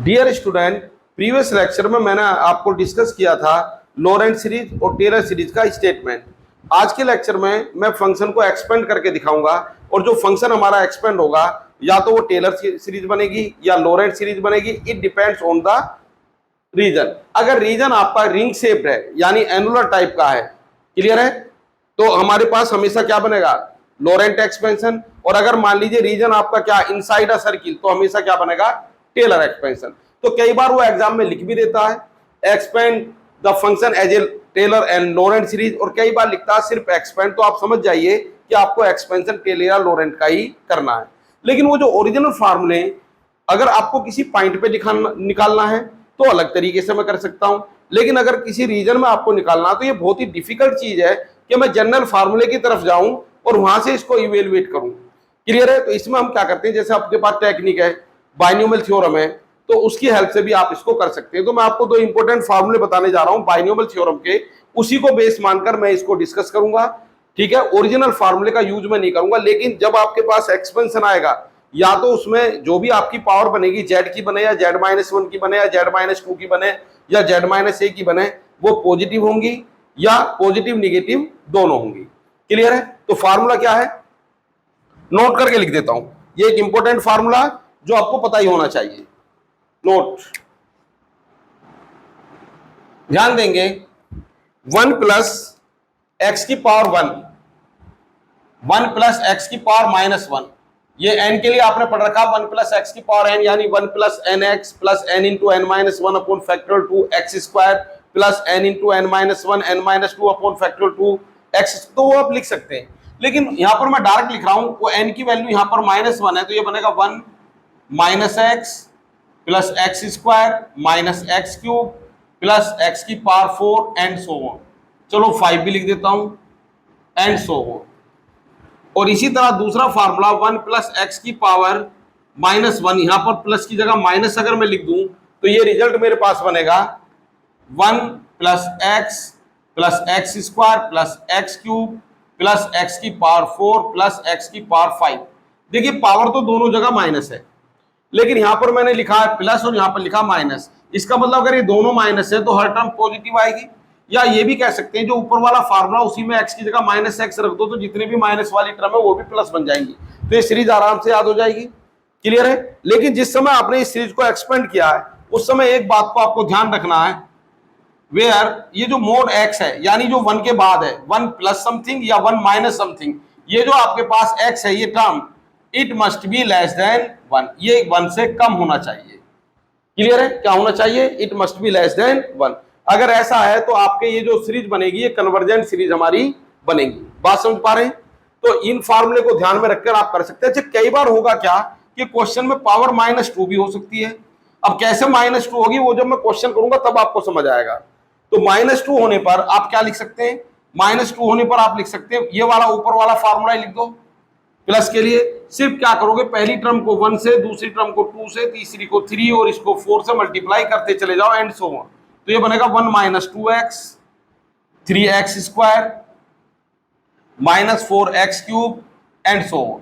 Dear student, previous lecture में मैंने आपको डिस्कस किया था लॉरेंट सीरीज और टेलर सीरीज का स्टेटमेंट। आज के लेक्चर में मैं फंक्शन को एक्सपेंड करके दिखाऊंगा और जो फंक्शन हमारा एक्सपेंड होगा या तो वो टेलर सीरीज बनेगी या लॉरेंट सीरीज बनेगी। It depends on the region. अगर रीजन आपका रिंग शेप्ड है यानी एनुलर टाइप का है, क्लियर है, तो हमारे पास हमेशा क्या बनेगा, लॉरेंट एक्सपेंशन। और अगर मान लीजिए रीजन आपका क्या इनसाइड अ सर्किल, तो हमेशा क्या बनेगा, टेलर एक्सपेंशन। तो कई बार वो एग्जाम में लिख भी देता है expand the function as a Taylor and Laurent series, और कई बार लिखता है सिर्फ एक्सपेंड। तो आप समझ जाइए कि आपको एक्सपेंशन टेलर या लॉरेंट का ही करना है। लेकिन वो जो ओरिजिनल फार्मूले अगर आपको किसी पॉइंट पे निकालना है तो अलग तरीके से मैं कर सकता हूं, लेकिन अगर किसी रीजन में आपको निकालना तो ये बहुत ही डिफिकल्ट चीज है कि मैं जनरल फार्मूले की तरफ जाऊं और वहां से इसको इवेलुएट करूं। क्लियर है? तो इसमें हम क्या करते हैं, जैसे आपके पास टेक्निक है, बाइनोमियल थ्योरम है, तो उसकी हेल्प से भी आप इसको कर सकते हैं। तो मैं आपको दो इंपॉर्टेंट फार्मूले बताने जा रहा हूं बाइनोमियल थ्योरम के, उसी को बेस मानकर मैं इसको डिस्कस करूंगा। ठीक है, ओरिजिनल फार्मूले का यूज मैं नहीं करूंगा, लेकिन जब आपके पास एक्सपेंशन आएगा या तो उसमें जो भी आपकी पावर बनेगी, जेड की बने या Z-1 की बने या Z-2 की बने या Z-A की बने, वो पॉजिटिव होंगी या पॉजिटिव निगेटिव दोनों होंगी। क्लियर है? तो फार्मूला क्या है, नोट करके लिख देता हूं। ये एक इंपॉर्टेंट फार्मूला जो आपको पता ही होना चाहिए। नोट, ध्यान देंगे, 1 प्लस एक्स की पावर 1 प्लस एक्स की पावर -1, ये n के लिए आपने पढ़ रखा 1 प्लस एक्स की पावर n यानी 1 plus n x plus n into n minus 1 upon factorial 2 x square plus n into n minus 1 n minus 2 upon factorial 2 x. तो वो आप लिख सकते हैं, लेकिन यहां पर मैं डायरेक्ट लिख रहा हूं, वो n की वैल्यू यहां पर -1 है, तो ये बनेगा 1 minus x plus x square minus x cube plus x की पावर 4 एंड सो ऑन। चलो 5 भी लिख देता हूं एंड सो ऑन। और इसी तरह दूसरा फार्मूला 1 प्लस एक्स की पावर -1, यहां पर प्लस की जगह माइनस अगर मैं लिख दूं तो ये रिजल्ट मेरे पास बनेगा 1 plus x square plus x cube plus x की पावर 4 प्लस एक्स की पावर 5। देखिए पावर तो दोनों जगह माइनस है, लेकिन यहां पर मैंने लिखा है प्लस और यहां पर लिखा माइनस। इसका मतलब अगर ये दोनों माइनस है तो हर टर्म पॉजिटिव आएगी। या ये भी कह सकते हैं जो ऊपर वाला फार्मूला उसी में x की जगह -x रख दो, तो जितने भी माइनस वाली टर्म है वो भी प्लस बन जाएंगी, तो ये सीरीज आराम से याद हो जाएगी। क्लियर है? लेकिन जिस समय आपने इस सीरीज को एक्सपेंड किया है उस समय एक बात को आपको ध्यान रखना है, वेयर ये जो मोड x है यानी जो 1 के बाद है, 1 प्लस समथिंग या 1 माइनस समथिंग, ये जो आपके पास x है ये term it must be less than 1, ये 1 से कम होना चाहिए। क्लियर है? क्या होना चाहिए? It must be less than 1। अगर ऐसा है तो आपके ये जो सीरीज बनेगी ये कन्वर्जेंट सीरीज हमारी बनेगी। बात समझ पा रहे हैं? तो इन फार्मूले को ध्यान में रखकर आप कर सकते हैं। अच्छा, कई बार होगा क्या कि क्वेश्चन में पावर -2 भी हो सकती है। अब कैसे -2 होगी वो जब मैं क्वेश्चन करूंगा तब आपको समझ आएगा। तो -2 होने पर आप क्या लिख सकते हैं, -2 होने पर आप लिख सकते हैं ये वाला ऊपर वाला फार्मूला लिख दो। प्लस के लिए सिर्फ क्या करोगे, पहली टर्म को 1 से, दूसरी टर्म को 2 से, तीसरी को 3 और इसको 4 से मल्टीप्लाई करते चले जाओ एंड सो ऑन। तो ये बनेगा 1 minus 2x 3x square minus 4x cube and so on.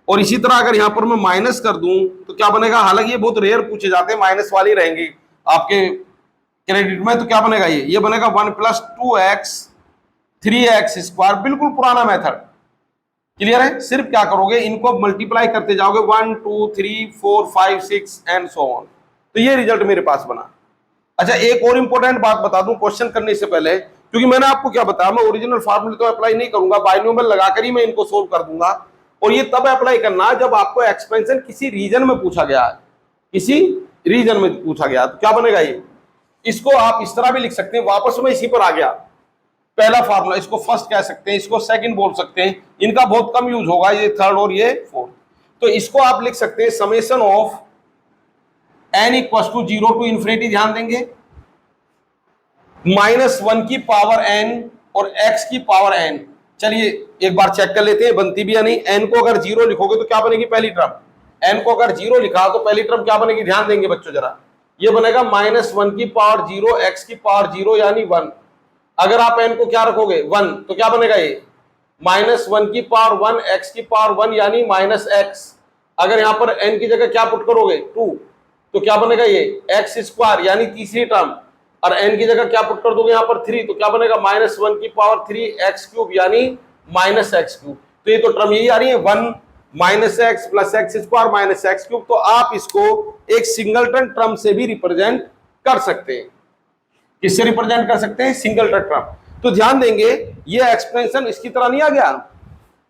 और इसी तरह अगर यहां पर मैं माइनस कर दूं तो क्या बनेगा, हालांकि ये बहुत रेयर पूछे जाते हैं, माइनस वाली रहेंगी आपके क्रेडिट में, तो क्या बनेगा, ये बनेगा 1 प्लस 2x 3x स्क्वायर, बिल्कुल पुराना मेथड। क्लियर है? सिर्फ क्या करोगे, इनको मल्टीप्लाई करते जाओगे 1 2 3 4 5 6 एंड सो ऑन, तो ये रिजल्ट मेरे पास बना। अच्छा, एक और इंपॉर्टेंट बात बता दूं क्वेश्चन करने से पहले, क्योंकि मैंने आपको क्या बताया, मैं ओरिजिनल फार्मूले तो अप्लाई नहीं करूंगा, बाइनोमियल लगाकर ही मैं इनको सोल्व कर दूंगा। और ये तब अप्लाई करना जब आपको एक्सपेंशन किसी रीजन में पूछा गया है, किसी रीजन में पूछा गया, तो क्या बनेगा ये, इसको आप इस तरह भी लिख सकते हैं, वापस में इसी पर आ गया पहला फार्मूला, इसको फर्स्ट कह सकते हैं, इसको सेकंड बोल सकते हैं, इनका बहुत कम यूज होगा, ये थर्ड और ये फोर्थ। तो इसको आप लिख सकते हैं summation of n equal to 0 to infinity, ध्यान देंगे, -1 की पावर n और x की पावर n। चलिए एक बार चेक कर लेते हैं बनती भी या नहीं। n को अगर 0 लिखोगे तो क्या बनेगी पहली टर्म, n को अगर 0 लिखा तो पहली टर्म क्या बनेगी, ध्यान देंगे बच्चों जरा, ये बनेगा -1 की पावर 0 x की पावर 0 यानी 1। अगर आप n को क्या रखोगे 1, तो क्या बनेगा ये -1 की पावर 1 x की पावर 1 यानी -x। अगर यहां पर n की जगह क्या पुट करोगे 2, तो क्या बनेगा ये एक्स स्क्वायर यानी तीसरी टर्म, और n की जगह क्या पुट कर दोगे यहाँ पर 3, तो क्या बनेगा -1 की पावर 3 एक्स क्यूब यानी -x क्यूब। तो ये तो टर्म यही आ रही है 1 -x plus x square -x cube. तो आप इसको एक सिंगलटन टर्म से भी रिप्रेजेंट कर सकते हैं। किससे रिप्रेजेंट कर सकते हैं? Singleton term. तो ध्यान देंगे ये एक्सपेंशन इसकी तरह नहीं आ गया,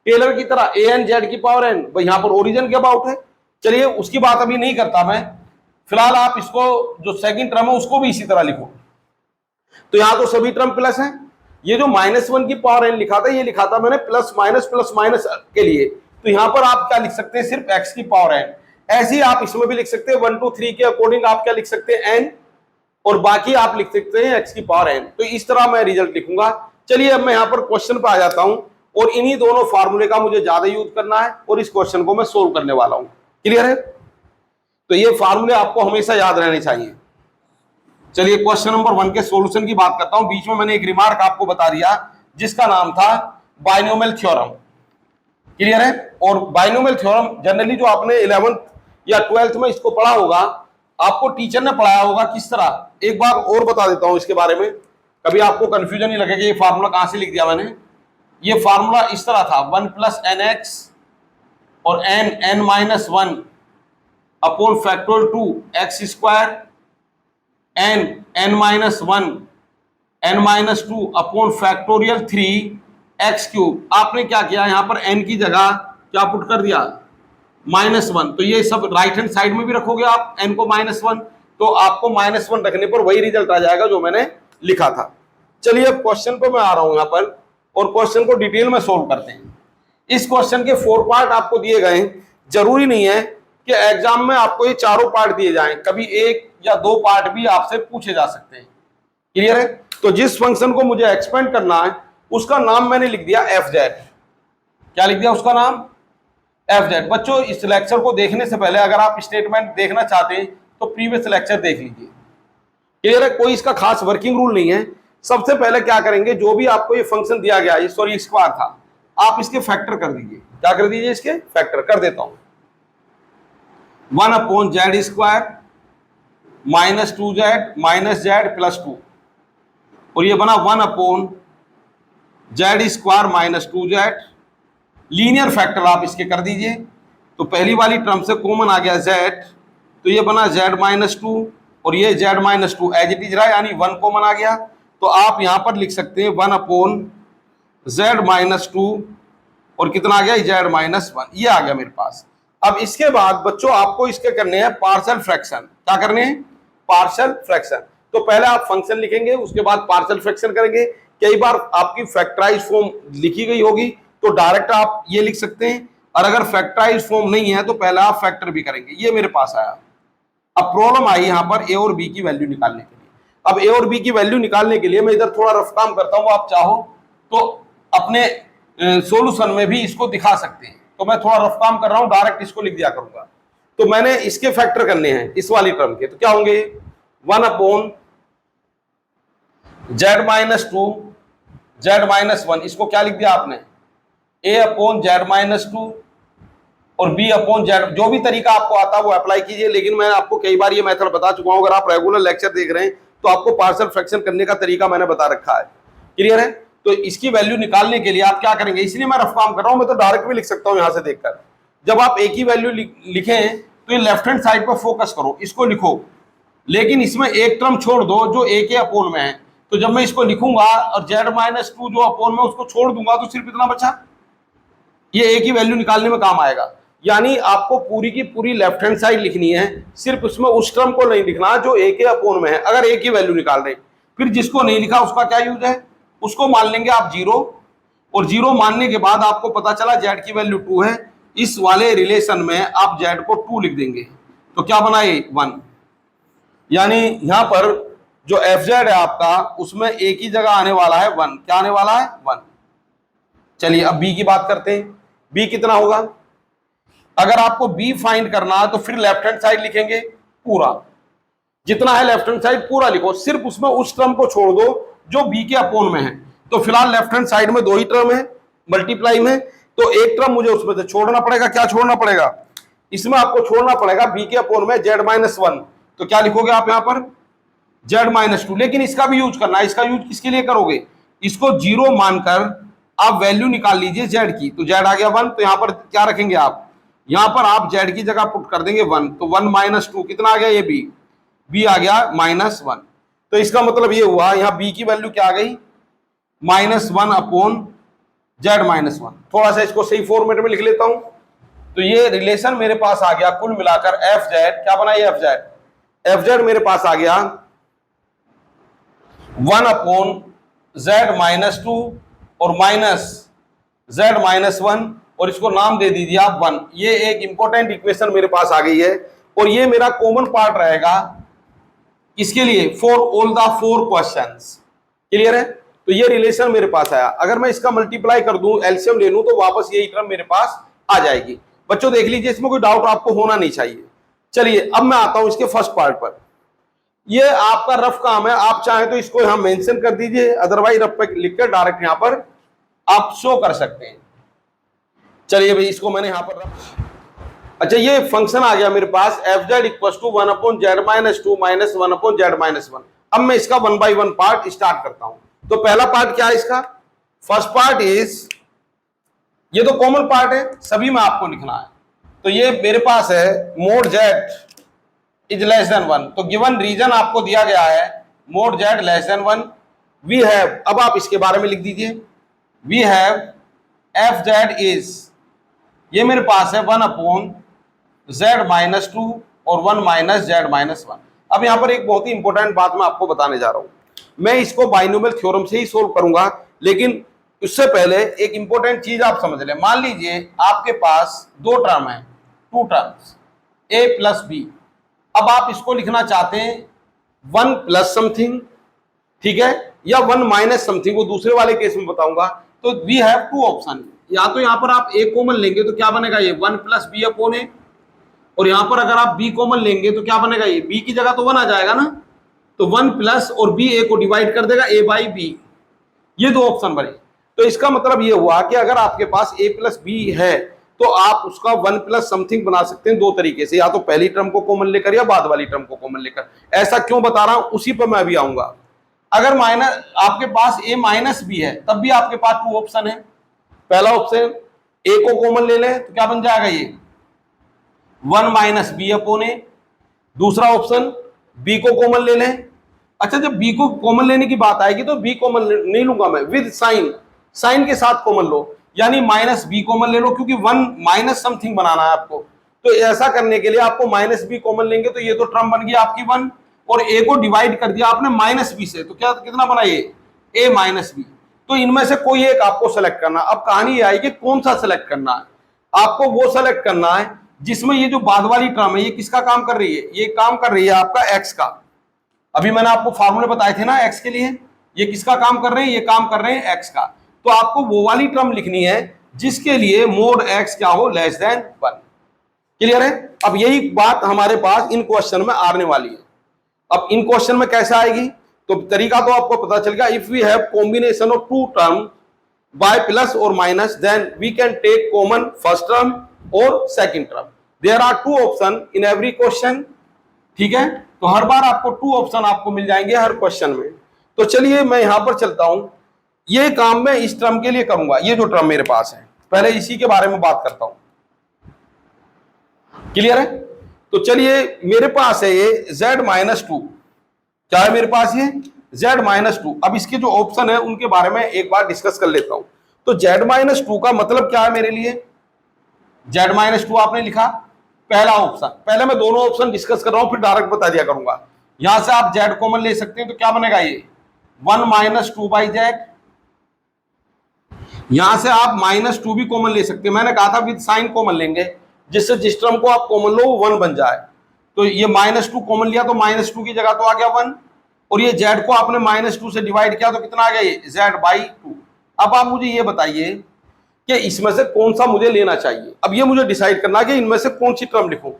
टेलर की तरह an z की पावर n, भाई यहाँ पर ओरिजिन के अबाउट है। चलिए उसकी बात अभी नहीं करता मैं, फिलहाल आप इसको जो सेकंड टर्म है उसको भी इसी तरह लिखो। तो यहां तो सभी टर्म प्लस हैं, ये जो -1 की पावर n लिखा था ये लिखा था मैंने प्लस माइनस के लिए, तो यहां पर आप क्या लिख सकते हैं? सिर्फ x की पावर n। ऐसे ही आप इसमें भी लिख सकते हैं 1 2 3 के अकॉर्डिंग आप क्या लिख सकते हैं? n, और बाकी आप लिख सकते हैं x की पावर n। तो इस तरह मैं रिजल्ट लिखूंगा। चलिए अब मैं यहां पर क्वेश्चन पे आ जाता हूं, और इन्हीं दोनों फार्मूले का मुझे ज्यादा यूज करना है और इस क्वेश्चन को मैं सोल्व करने वाला हूं। क्लियर है? तो ये फार्मूले आपको हमेशा याद रहने चाहिए। चलिए क्वेश्चन नंबर 1 के सॉल्यूशन की बात करता हूं। बीच में मैंने एक रिमार्क आपको बता दिया जिसका नाम था बाइनोमियल थ्योरम। क्लियर है? और बाइनोमियल थ्योरम जनरली जो आपने 11th या 12th में इसको पढ़ा होगा, आपको टीचर ने पढ़ाया होगा किस तरह। एक बार और बता देता हूं इसके बारे में, कभी आपको कंफ्यूजन नहीं लगे कि ये फार्मूला कहां से लिख दिया मैंने। ये फार्मूला इस तरह था 1 + nx और n-1 upon factorial 2 x square n-1 n-2 upon factorial 3 x cube. आपने क्या किया यहां पर n की जगह क्या पुट कर दिया? -1। तो ये सब राइट हैंड साइड में भी रखोगे आप n को -1, तो आपको -1 रखने पर वही रिजल्ट आ जाएगा जो मैंने लिखा था। चलिए अब क्वेश्चन पे मैं आ रहा हूं यहां पर, और क्वेश्चन को डिटेल में सोल्व करते हैं। इस क्वेश्चन के 4 पार्ट आपको दिए गए हैं। जरूरी नहीं है कि एग्जाम में आपको ये चारों पार्ट दिए जाएं, कभी 1 या 2 पार्ट भी आपसे पूछे जा सकते हैं। क्लियर है? तो जिस फंक्शन को मुझे एक्सपेंड करना है उसका नाम मैंने लिख दिया fz। क्या लिख दिया उसका नाम? fz। बच्चों इस लेक्चर को देखने से पहले अगर आप स्टेटमेंट देखना चाहते हैं तो प्रीवियस लेक्चर देख लीजिए। क्लियर है? कोई इसका खास वर्किंग रूल नहीं है। सबसे पहले क्या करेंगे, जो भी आपको ये फंक्शन दिया गया है, सॉरी स्क्वायर था, आप इसके फैक्टर कर दीजिए। क्या कर दीजिए? इसके फैक्टर कर देता हूं। 1/z स्क्वायर -2z -z+2, और ये बना 1/z square -2z। Linear factor आप इसके कर दीजिए। तो पहली वाली टर्म से कॉमन आ गया z, तो ये बना z-2, और ये z-2 एज इट इज रहा, यानी 1 कॉमन आ गया। तो आप यहां पर लिख सकते हैं 1/z-2, और कितना आ गया? z-1। ये आ गया मेरे पास। अब इसके बाद बच्चों आपको इसके करने हैं पार्शियल फ्रैक्शन। क्या करने हैं? Partial fraction. तो पहले आप फंक्शन लिखेंगे, उसके बाद पार्शियल फ्रैक्शन करेंगे। कई बार आपकी फैक्टराइज फॉर्म लिखी गई होगी तो डायरेक्ट आप ये लिख सकते हैं, और अगर फैक्टराइज फॉर्म नहीं है तो पहले आप फैक्टर भी करेंगे। ये मेरे पास आया। अब प्रॉब्लम आई यहां पर a और b की वैल्यू निकालने के लिए। अब a और b की वैल्यू निकालने के लिए मैं इधर थोड़ा रफ काम करता हूं, आप चाहो तो अपने सॉल्यूशन में भी इसको दिखा सकते हैं। तो मैं थोड़ा रफ काम कर रहा हूं, डायरेक्ट इसको लिख दिया करूंगा। तो मैंने इसके फैक्टर करने हैं इस वाली टर्म के, तो क्या होंगे? 1/z-2 z-1, इसको क्या लिख दिया आपने? a/z-2 और b/z। जो भी तरीका आपको आता है वो अप्लाई कीजिए, लेकिन मैं आपको कई बार ये मेथड बता चुका हूं। अगर आप रेगुलर लेक्चर देख रहे हैं तो आपको पार्शियल फ्रैक्शन करने का तरीका मैंने बता रखा है। क्लियर है? तो इसकी वैल्यू निकालने के लिए आप क्या करेंगे, इसलिए मैं रफ काम कर रहा हूं, मैं तो डायरेक्ट भी लिख सकता हूं यहां से देखकर। जब आप एक ही वैल्यू लिखें तो ये लेफ्ट हैंड साइड पर फोकस करो, इसको लिखो, लेकिन इसमें एक टर्म छोड़ दो जो a के अपोन में है। तो जब मैं इसको लिखूंगा और z-2 जो अपोन में उसको छोड़ दूंगा तो सिर्फ इतना बचा। ये a की वैल्यू निकालने में काम आएगा। यानी आपको पूरी की पूरी लेफ्ट हैंड साइड लिखनी है, सिर्फ उसमें उस टर्म को नहीं लिखना जो a के अपोन में है, अगर a की वैल्यू निकाल रहे हैं। फिर जिसको नहीं लिखा उसका क्या यूज है, उसको मान लेंगे आप 0, और 0 मानने के बाद आपको पता चला z की वैल्यू 2 है। इस वाले रिलेशन में आप z को 2 लिख देंगे, तो क्या बना ये 1। यानी यहां पर जो fz है आपका, उसमें a की जगह आने वाला है 1। क्या आने वाला है? 1। चलिए अब b की बात करते हैं। b कितना होगा? अगर आपको b फाइंड करना है तो फिर लेफ्ट हैंड साइड लिखेंगे पूरा, जितना है लेफ्ट हैंड साइड पूरा लिखो, सिर्फ उसमें उस टर्म को छोड़ दो जो b के अपोन में है। तो फिलहाल लेफ्ट हैंड साइड में 2 ही टर्म है मल्टीप्लाई में, तो एक टर्म मुझे उसमें से छोड़ना पड़ेगा। क्या छोड़ना पड़ेगा? इसमें आपको छोड़ना पड़ेगा बी के अपोन में जेड माइनस वन, तो क्या लिखोगे आप यहाँ पर जेड माइनस टू। लेकिन इसका भी यूज करना है, इसका यूज किसके लिए करोगे, इसको जीरो मानकर आप वैल्यू निकाल लीजिए जेड की, तो जेड आ गया वन, तो यहाँ पर क्या रखेंगे आप, यहाँ पर आप जेड की जगह पुट कर देंगे वन, तो वन माइनस टू कितना आ गया, ये बी आ गया माइनस वन। तो इसका मतलब ये हुआ यहाँ बी की वैल्यू क्या आ गई, minus one upon Z minus one. थोड़ा सा इसको सही फॉर्मेट में लिख लेता हूं, तो ये रिलेशन मेरे पास आ गया कुल मिलाकर एफ जेड, क्या बना ये एफ जेड मेरे पास आ गया one upon Z minus two और माइनस जेड माइनस वन, और इसको नाम दे दीजिए आप वन। ये एक इंपॉर्टेंट इक्वेशन मेरे पास आ गई है, और ये मेरा कॉमन पार्ट रहेगा इसके लिए for all the four questions. Clear है, तो ये रिलेशन मेरे पास आया। अगर मैं इसका मल्टीप्लाई कर दूं, एलसीएम ले लूं, तो वापस यही टर्म मेरे पास आ जाएगी। बच्चों देख लीजिए, इसमें कोई डाउट आपको होना नहीं चाहिए। चलिए अब मैं आता हूं इसके फर्स्ट पार्ट पर। ये आपका रफ काम है, आप चाहें तो इसको यहां मेंशन कर दीजिए, अदरवाइज रफ पे लिखकर डायरेक्ट यहां पर आप शो कर सकते हैं। चलिए भाई, इसको मैंने यहां पर अच्छा, ये फंक्शन आ गया मेरे पास F Z equal to one upon Z minus two minus one upon Z minus one. अब मैं इसका one by one part start करता हूं। तो पहला पार्ट क्या है इसका, फर्स्ट पार्ट इज, ये तो कॉमन पार्ट है, सभी में आपको लिखना है। तो ये मेरे पास है mod Z is less than one, तो गिवन रीजन आपको दिया गया है mod Z less than one. We have, अब आप इसके बारे में लिख दीजिए, we have F Z is, ये मेरे पास है one upon Z minus two और one minus Z minus one. अब यहां पर एक बहुत ही इंपॉर्टेंट बात मैं आपको बताने जा रहा हूं। मैं इसको बाइनोमियल थ्योरम से ही सोल्व करूंगा, लेकिन उससे पहले एक इंपॉर्टेंट चीज आप समझ लें। मान लीजिए आपके पास दो टर्म है, two terms a plus b. अब आप इसको लिखना चाहते हैं वन प्लस समथिंग, ठीक है, या वन माइनस समथिंग, वो दूसरे वाले केस में बताऊंगा। तो वी हैव टू ऑप्शन, या तो यहां पर आप ए कॉमन लेंगे तो क्या बनेगा, ये वन प्लस बी अपॉन ए, और यहां पर अगर आप बी कॉमन लेंगे तो क्या बनेगा, ये बी की जगह तो वन आ जाएगा ना, तो वन प्लस और बी ए को डिवाइड कर देगा ए बाई बी। ये दो ऑप्शन बने। तो इसका मतलब ये हुआ कि अगर आपके पास ए प्लस बी है तो आप उसका वन प्लस समथिंग बना सकते हैं दो तरीके से, या तो पहली टर्म को कॉमन लेकर या बाद वाली टर्म को कॉमन लेकर। ऐसा क्यों बता रहा हूं, उसी पर मैं अभी आऊंगा। अगर माइनस आपके पास ए माइनस बी है, तब भी आपके पास टू ऑप्शन है। पहला ऑप्शन ए को कॉमन ले लें तो क्या बन जाएगा, ये वन माइनस बी अपॉन ए। दूसरा ऑप्शन बी को कॉमन ले लें। अच्छा, जब बी को कॉमन लेने की बात आएगी तो बी कॉमन नहीं लूंगा मैं, विद साइन, साइन के साथ कॉमन लो, यानी माइनस बी कॉमन ले लो, क्योंकि वन माइनस समथिंग बनाना है आपको। तो ऐसा करने के लिए आपको माइनस बी कॉमन लेंगे, तो ये तो टर्म बन गई आपकी वन, और ए को डिवाइड कर दिया आपने माइनस बी से, तो क्या कितना बना ये ए माइनस बी। तो इनमें से कोई एक आपको सेलेक्ट करना। अब कहानी ये आई कि कौन सा सेलेक्ट करना है, आपको वो सेलेक्ट करना है जिसमें ये जो बाद वाली टर्म है ये किसका काम कर रही है, ये काम कर रही है आपका एक्स का। अभी मैंने आपको फार्मूले बताए थे ना एक्स के लिए, ये किसका काम कर रहे हैं, ये काम कर रहे हैं एक्स का। तो आपको वो वाली टर्म लिखनी है जिसके लिए मोड एक्स क्या हो, लेस देन वन। क्लियर है। अब यही बात हमारे पास इन क्वेश्चन में आने वाली है। अब इन क्वेश्चन में कैसे आएगी, तो तरीका तो आपको पता चल गया। If we have combination of two term by plus और minus, then we can take common first term और second term. There are two option in every question, ठीक है। तो हर बार आपको टू ऑप्शन आपको मिल जाएंगे हर क्वेश्चन में। तो चलिए मैं यहां पर चलता हूं, ये काम मैं इस टर्म के लिए करूंगा। ये जो टर्म मेरे पास है, पहले इसी के बारे में बात करता हूं। क्लियर है। तो चलिए मेरे पास है ये z माइनस टू, क्या है मेरे पास ये z माइनस टू। अब इसके जो ऑप्शन है उनके बारे में एक बार डिस्कस कर लेता हूं। तो z माइनस टू का मतलब क्या है मेरे लिए, z माइनस टू आपने लिखा पहला ऑप्शन। पहले मैं दोनों ऑप्शन डिस्कस कर रहा हूं, फिर डायरेक्ट बता दिया करूंगा। यहां से आप z कॉमन ले सकते हैं, तो क्या बनेगा ये one minus two by Z. यहां से आप माइनस टू भी कॉमन ले सकते हैं, मैंने कहा था विद साइन कॉमन लेंगे, जिससे जिस टर्म को आप कॉमन लो वो वन बन जाए। तो ये माइनस टू कॉमन लिया तो माइनस टू की जगह तो आ गया वन, और ये जेड को आपने माइनस टू से डिवाइड किया तो कितना आ गया ये जेड बाई टू। अब आप मुझे ये बताइए कि इसमें से कौन सा मुझे लेना चाहिए। अब ये मुझे डिसाइड करना कि इनमें से कौन सी टर्म लिखूं,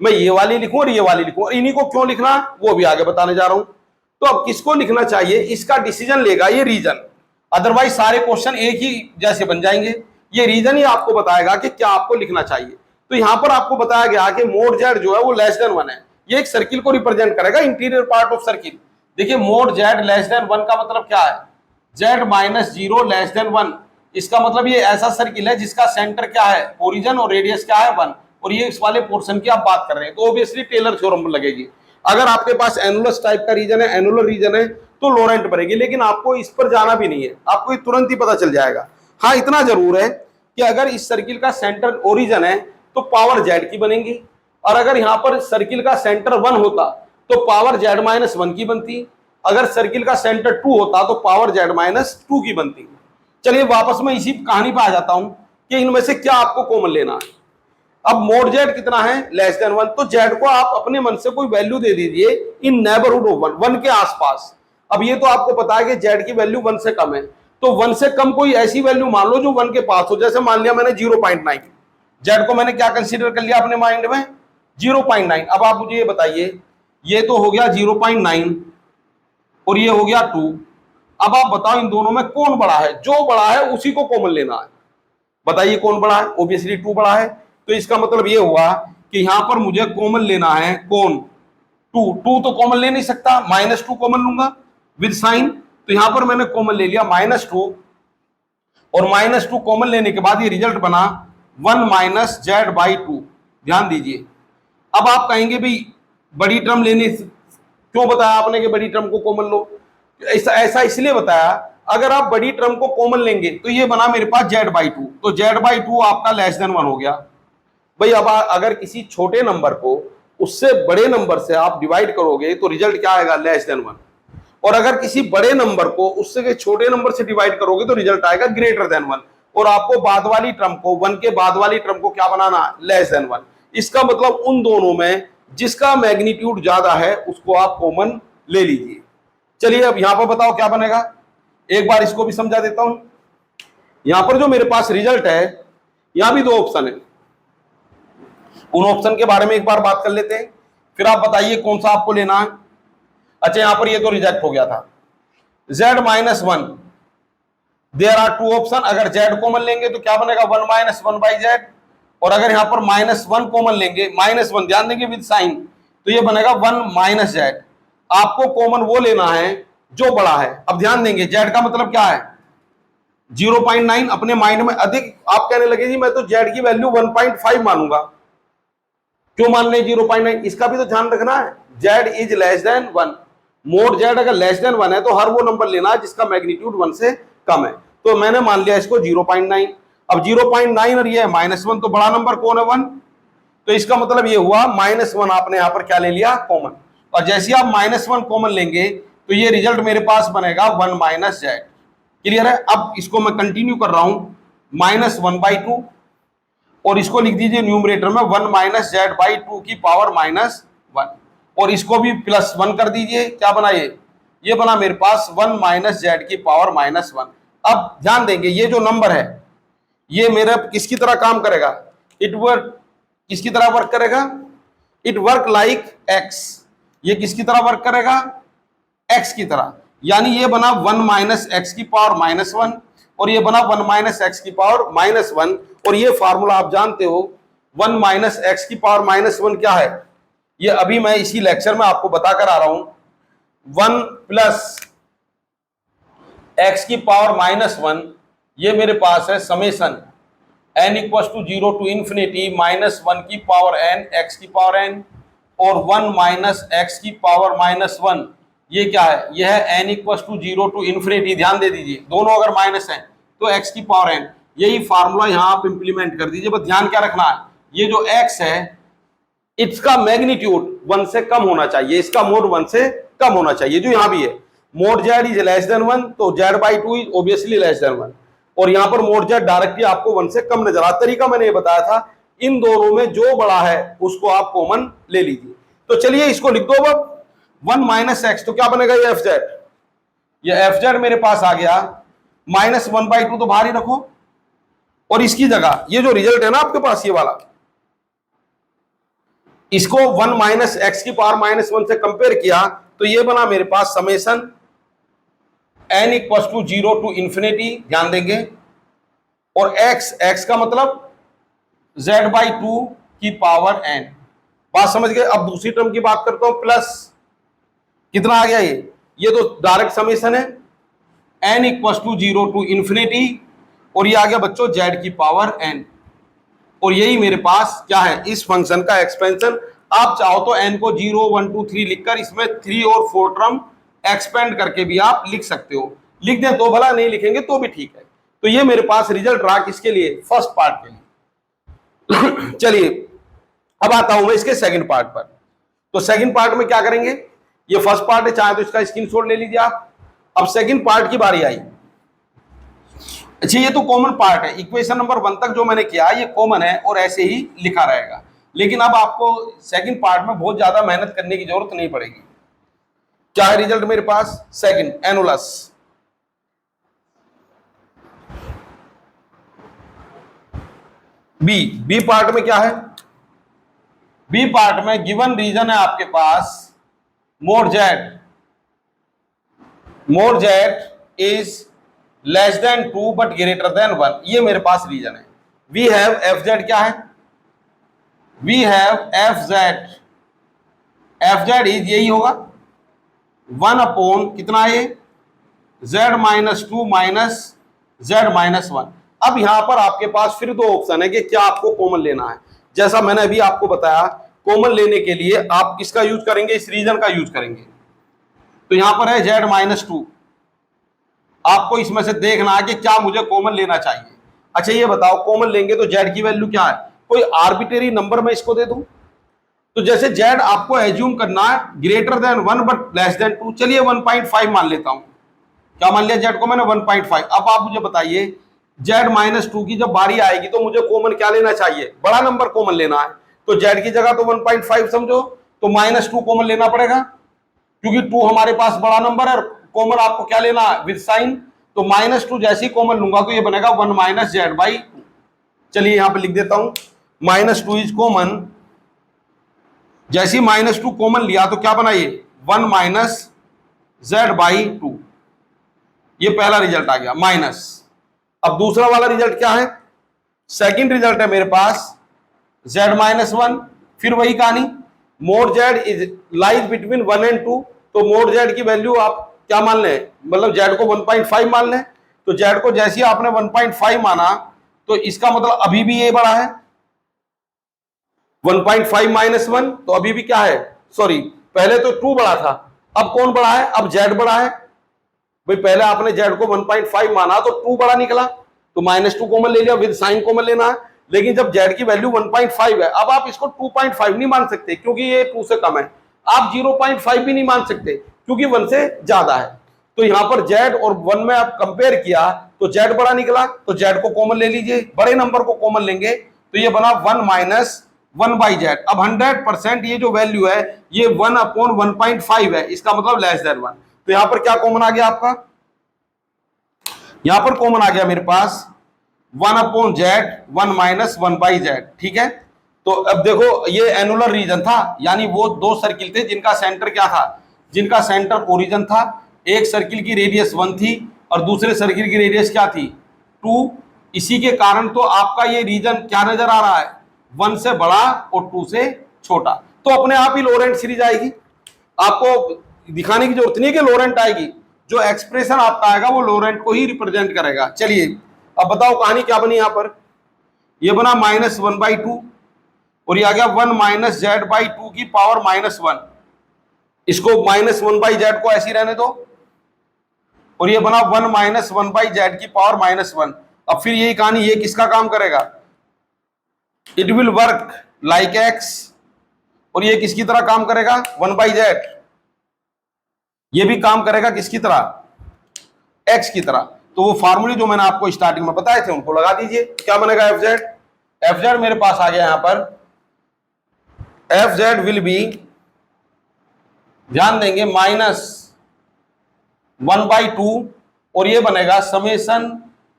मैं ये वाली लिखूं और ये वाली लिखूं, और इन्हीं को क्यों लिखना वो भी आगे बताने जा रहा हूं। तो अब किसको लिखना चाहिए इसका डिसीजन लेगा ये रीजन, अदरवाइज सारे क्वेश्चन एक ही जैसे बन जाएंगे। ये रीजन ही आपको बताएगा कि क्या आपको लिखना चाहिए। तो यहां पर आपको बताया गया कि मोड जेड जो है वो लेस देन 1 है। ये एक सर्किल को रिप्रेजेंट करेगा, इंटीरियर पार्ट ऑफ सर्किल। देखिए मोड जेड लेस देन 1 का मतलब क्या है, जेड माइनस 0 लेस देन 1। इसका मतलब ये ऐसा सर्किल है जिसका सेंटर क्या है, ओरिजिन, और रेडियस क्या है 1, और ये इस वाले पोर्शन की आप बात कर रहे हैं, तो ऑब्वियसली टेलर थ्योरम लगेगी। अगर आपके पास एनुलस टाइप का रीजन है, एनुलर रीजन है, तो लोरेंट बनेगी। लेकिन आपको इस पर जाना भी नहीं है, आपको तुरंत ही पता चल जाएगा। हाँ इतना जरूर है कि अगर इस सर्किल का सेंटर ओरिजिन है तो पावर जेड की बनेगी, और अगर यहां पर सर्किल का सेंटर 1 होता तो पावर जेड माइनस 1 की बनती, अगर सर्किल का सेंटर 2 होता तो पावर जेड माइनस 2 की बनती। चलिए वापस मैं इसी कहानी पे आ जाता हूं कि इनमें से क्या आपको कॉमन लेना है। अब मोड जेड कितना है, लेस देन 1, तो जेड को आप अपने मन से कोई वैल्यू दे दीजिए इन नेबरहुड ऑफ 1, 1 के आसपास। अब ये तो आपको पता है कि जेड की वैल्यू 1 से कम है, तो 1 से कम कोई ऐसी वैल्यू मान लो जो 1 के पास हो। जैसे मान लिया मैंने 0.9, जेड को मैंने क्या कंसीडर कर लिया अपने माइंड में, 0.9। अब आप मुझे ये बताइए, ये तो हो गया 0.9 और ये हो गया 2। अब आप बताओ इन दोनों में कौन बड़ा है, जो बड़ा है उसी को कॉमन लेना है। बताइए कौन बड़ा है, ऑब्वियसली 2 बड़ा है। तो इसका मतलब ये हुआ कि यहां पर मुझे कॉमन लेना है कौन, 2 तो कॉमन ले नहीं सकता, -2 कॉमन लूंगा विद साइन। तो यहां पर मैंने कॉमन ले लिया -2, और -2 कॉमन लेने के बाद ये रिजल्ट बना 1 माइनस जेड बाई 2। ध्यान दीजिए। अब आप कहेंगे भाई बड़ी टर्म लेने, क्यों बताया आपने कि बड़ी टर्म को कॉमन लो, ऐसा इसलिए बताया, अगर आप बड़ी टर्म को कॉमन लेंगे तो ये बना मेरे पास जेड बाई 2, तो जेड बाई 2 आपका लेस देन 1 हो गया। भाई अब अगर किसी छोटे नंबर को उससे बड़े नंबर से आप डिवाइड करोगे तो रिजल्ट क्या आएगा, लेस देन 1। और अगर किसी बड़े नंबर को उससे छोटे नंबर से डिवाइड करोगे तो रिजल्ट आएगा ग्रेटर देन 1। और आपको बाद वाली टर्म को, 1 के बाद वाली टर्म को क्या बनाना, लेस देन 1। इसका मतलब उन दोनों में जिसका मैग्नीट्यूड ज्यादा है उसको आप कॉमन ले लीजिए। चलिए अब यहां पर बताओ क्या बनेगा, एक बार इसको भी समझा देता हूं। यहां पर जो मेरे पास रिजल्ट है, यहां भी 2 ऑप्शन है, उन ऑप्शन के बारे में एक बार बात कर लेते हैं, फिर आप बताइए कौन सा आपको लेना है। अच्छा यहां पर ये तो रिजेक्ट हो गया था, z minus 1, there are 2 option. अगर z कॉमन लेंगे तो क्या बनेगा, 1 माइनस 1 बाई जेड, और अगर यहां पर -1 कॉमन लेंगे, -1 ध्यान देंगे विद साइन, तो ये बनेगा 1 माइनस जेड। आपको कॉमन वो लेना है जो बड़ा है। अब ध्यान देंगे जेड का मतलब क्या है, 0.9। अपने माइंड में अधिक आप कहने लगे जी मैं तो जेड की वैल्यू 1.5 मानूंगा, क्यों मान लें 0.9, इसका भी तो ध्यान रखना है। Z is less then 1, mode Z अगर लेस देन 1 है तो हर वो नंबर लेना है जिसका मैग्नीट्यूड 1 से कम है। तो मैंने मान लिया इसको 0.9। अब 0.9 और ये -1, तो बड़ा नंबर कौन है, 1। तो इसका मतलब ये हुआ -1 आपने यहां पर क्या ले लिया, कॉमन। और जैसे आप -1 कॉमन लेंगे तो ये रिजल्ट मेरे पास बनेगा 1 माइनस जेड। क्लियर है। अब इसको मैं कंटिन्यू कर रहा हूं, -1/2, और इसको लिख दीजिए न्यूमरेटर में 1 माइनस जेड बाई 2 की पावर -1, और इसको भी +1 कर दीजिए। क्या बना ये बना मेरे पास 1 माइनस जेड की पावर -1। अब ध्यान देंगे ये जो नंबर है ये मेरा किसकी तरह काम करेगा, इट वर्क किसकी तरह वर्क करेगा, इट वर्क लाइक एक्स। ये किसकी तरह वर्क करेगा, एक्स की तरह। यानी ये बना 1 माइनस एक्स की पावर -1, और ये बना 1 माइनस एक्स की पावर -1। और ये फार्मूला आप जानते हो, 1 माइनस एक्स की पावर -1 क्या है, ये अभी मैं इसी लेक्चर में आपको बताकर आ रहा हूं। 1 प्लस एक्स की पावर -1, ये मेरे पास है summation n equal to 0 to infinity -1 की पावर n x की पावर n, और 1 माइनस एक्स की पावर -1, ये क्या है, यह है n equal to 0 to infinity. ध्यान दे दीजिए दोनों अगर माइनस हैं तो x की पावर n। यही फार्मूला यहां आप इंप्लीमेंट कर दीजिए। बस ध्यान क्या रखना है, ये जो x है इसका मैग्नीट्यूड 1 से कम होना चाहिए, इसका मोड 1 से कम होना चाहिए, जो यहां भी है। Mod Z is less then 1, तो z/2 is obviously less than 1, और यहां पर मोड जेड डायरेक्टली आपको 1 से कम नजर आता। तरीका मैंने ये बताया था, इन दोनों में जो बड़ा है उसको आप कॉमन ले लीजिए। तो चलिए इसको लिख दो अब, 1 माइनस एक्स, तो क्या बनेगा ये एफ जेड, ये एफ जेड मेरे पास आ गया। -1/2 तो बाहर ही रखो, और इसकी जगह ये जो रिजल्ट है ना आपके पास ये वाला, इसको 1 माइनस एक्स की पावर -1 से कंपेयर किया तो ये बना मेरे पास summation n equal to 0 to infinity. ध्यान देंगे, और x का मतलब z/2 की पावर n। बात समझ गए। अब दूसरी टर्म की बात करता हूं, प्लस कितना आ गया, ये तो डायरेक्ट समेशन है, n equal to 0 to infinity, और ये आ गया बच्चों z की पावर n। और यही मेरे पास क्या है, इस फंक्शन का एक्सपेंशन। आप चाहो तो n को 0 1 2 3 लिखकर इसमें 3 और 4 टर्म एक्सपेंड करके भी आप लिख सकते हो। लिख दें तो भला, नहीं लिखेंगे तो भी ठीक है। तो ये मेरे पास रिजल्ट रहा किसके लिए, फर्स्ट पार्ट के लिए। चलिए अब आता हूं मैं इसके सेकंड पार्ट पर। तो सेकंड पार्ट में क्या करेंगे, ये फर्स्ट पार्ट है, चाहे तो इसका स्क्रीनशॉट ले लीजिए आप। अब सेकंड पार्ट की बारी आई। अच्छा ये तो कॉमन पार्ट है, इक्वेशन नंबर 1 तक जो मैंने किया ये कॉमन है और ऐसे ही लिखा रहेगा। लेकिन अब आपको सेकंड पार्ट में बहुत ज्यादा मेहनत करने की जरूरत नहीं पड़ेगी। क्या है रिजल्ट मेरे पास, सेकंड एनुलस। बी पार्ट में क्या है, बी पार्ट में गिवन रीजन है आपके पास mod Z is less than 2 but greater than 1। ये मेरे पास रीजन है। वी हैव एफ जेड, क्या है, we have F Z is यही होगा 1 अपॉन कितना है, z minus 2 minus z minus 1। अब यहां पर आपके पास फिर दो ऑप्शन है कि क्या आपको कॉमन लेना है। जैसा मैंने अभी आपको बताया, कॉमन लेने के लिए आप किसका यूज करेंगे, इस रीजन का यूज करेंगे। तो यहां पर है z माइनस 2, आपको इसमें से देखना है कि क्या मुझे कॉमन लेना चाहिए। अच्छा ये बताओ, कॉमन लेंगे तो z की वैल्यू क्या है, कोई आर्बिट्रेरी नंबर मैं इसको दे दूं। तो जैसे z आपको एज्यूम करना है greater than 1 but less than 2, चलिए 1.5 मान लेता हूं। क्या मान लिया z को मैंने, 1.5। अब आप मुझे बताइए z माइनस 2 की जब बारी आएगी तो मुझे कॉमन क्या लेना चाहिए, बड़ा नंबर कॉमन लेना है। तो z की जगह तो 1.5 समझो, तो -2 कॉमन लेना पड़ेगा, क्योंकि 2 हमारे पास बड़ा नंबर है। कॉमन आपको क्या लेना है, विद साइन। तो -2 जैसे ही कॉमन लूंगा तो ये बनेगा 1 माइनस z/2। चलिए यहां पे लिख देता हूं -2 इज कॉमन। जैसे ही -2 कॉमन लिया तो क्या बना, ये 1 माइनस z/2। ये पहला रिजल्ट आ गया माइनस। अब दूसरा वाला रिजल्ट क्या है, सेकंड रिजल्ट है मेरे पास z माइनस 1। फिर वही कहानी, mode z is lies between 1 and 2। तो मोड z की वैल्यू आप क्या मान लें, मतलब z को 1.5 मान लें। तो z को जैसे ही आपने 1.5 माना तो इसका मतलब अभी भी ये बड़ा है, 1.5 माइनस 1 तो अभी भी क्या है, सॉरी पहले तो 2 बड़ा था, अब कौन बड़ा है, अब z बड़ा है। भाई पहले आपने z को 1.5 माना तो 2 बड़ा निकला, तो -2 कॉमन ले लिया, विद साइन कॉमन लेना है। लेकिन जब z की वैल्यू 1.5 है, अब आप इसको 2.5 नहीं मान सकते क्योंकि ये 2 से कम है। आप 0.5 भी नहीं मान सकते क्योंकि 1 से ज्यादा है। तो यहां पर z और 1 में आप कंपेयर किया तो z बड़ा निकला, तो z को कॉमन ले लीजिए, बड़े नंबर को कॉमन लेंगे तो ये बना 1 माइनस 1/z। अब 100% ये जो वैल्यू है ये 1 अपॉन 1.5 है, इसका मतलब लेस देन 1। तो यहां पर क्या कॉमन आ गया आपका, यहां पर कॉमन आ गया मेरे पास 1 अपॉन z 1 माइनस 1/z। ठीक है, तो अब देखो ये एनुलर रीजन था, यानी वो दो सर्किल थे जिनका सेंटर क्या था, जिनका सेंटर ओरिजिन था। एक सर्किल की रेडियस 1 थी और दूसरे सर्किल की रेडियस क्या थी, 2। इसी के कारण तो आपका ये रीजन क्या नजर आ रहा है, 1 से बड़ा और 2 से छोटा। तो अपने आप ही लोरेंट सीरीज आएगी, आपको दिखाने की जरूरत नहीं है कि लोरेंट आएगी, जो एक्सप्रेशन आपका आएगा वो लोरेंट को ही रिप्रेजेंट करेगा। चलिए अब बताओ कहानी क्या बनी, यहां पर ये बना -1/2 और ये आ गया 1 माइनस z/2 की पावर -1। इसको -1/z को ऐसी रहने दो और ये बना 1 माइनस 1/z की पावर -1। अब फिर यही कहानी, ये किसका काम करेगा, it will work like x, और ये किसकी तरह काम करेगा 1/z। ये भी काम करेगा किसकी तरह, x की तरह। तो वो फार्मूले जो मैंने आपको स्टार्टिंग में बताए थे उनको लगा दीजिए, क्या बनेगा एफ जेड मेरे पास आ गया यहां पर, एफ जेड विल बी, ध्यान देंगे -1/2 और ये बनेगा summation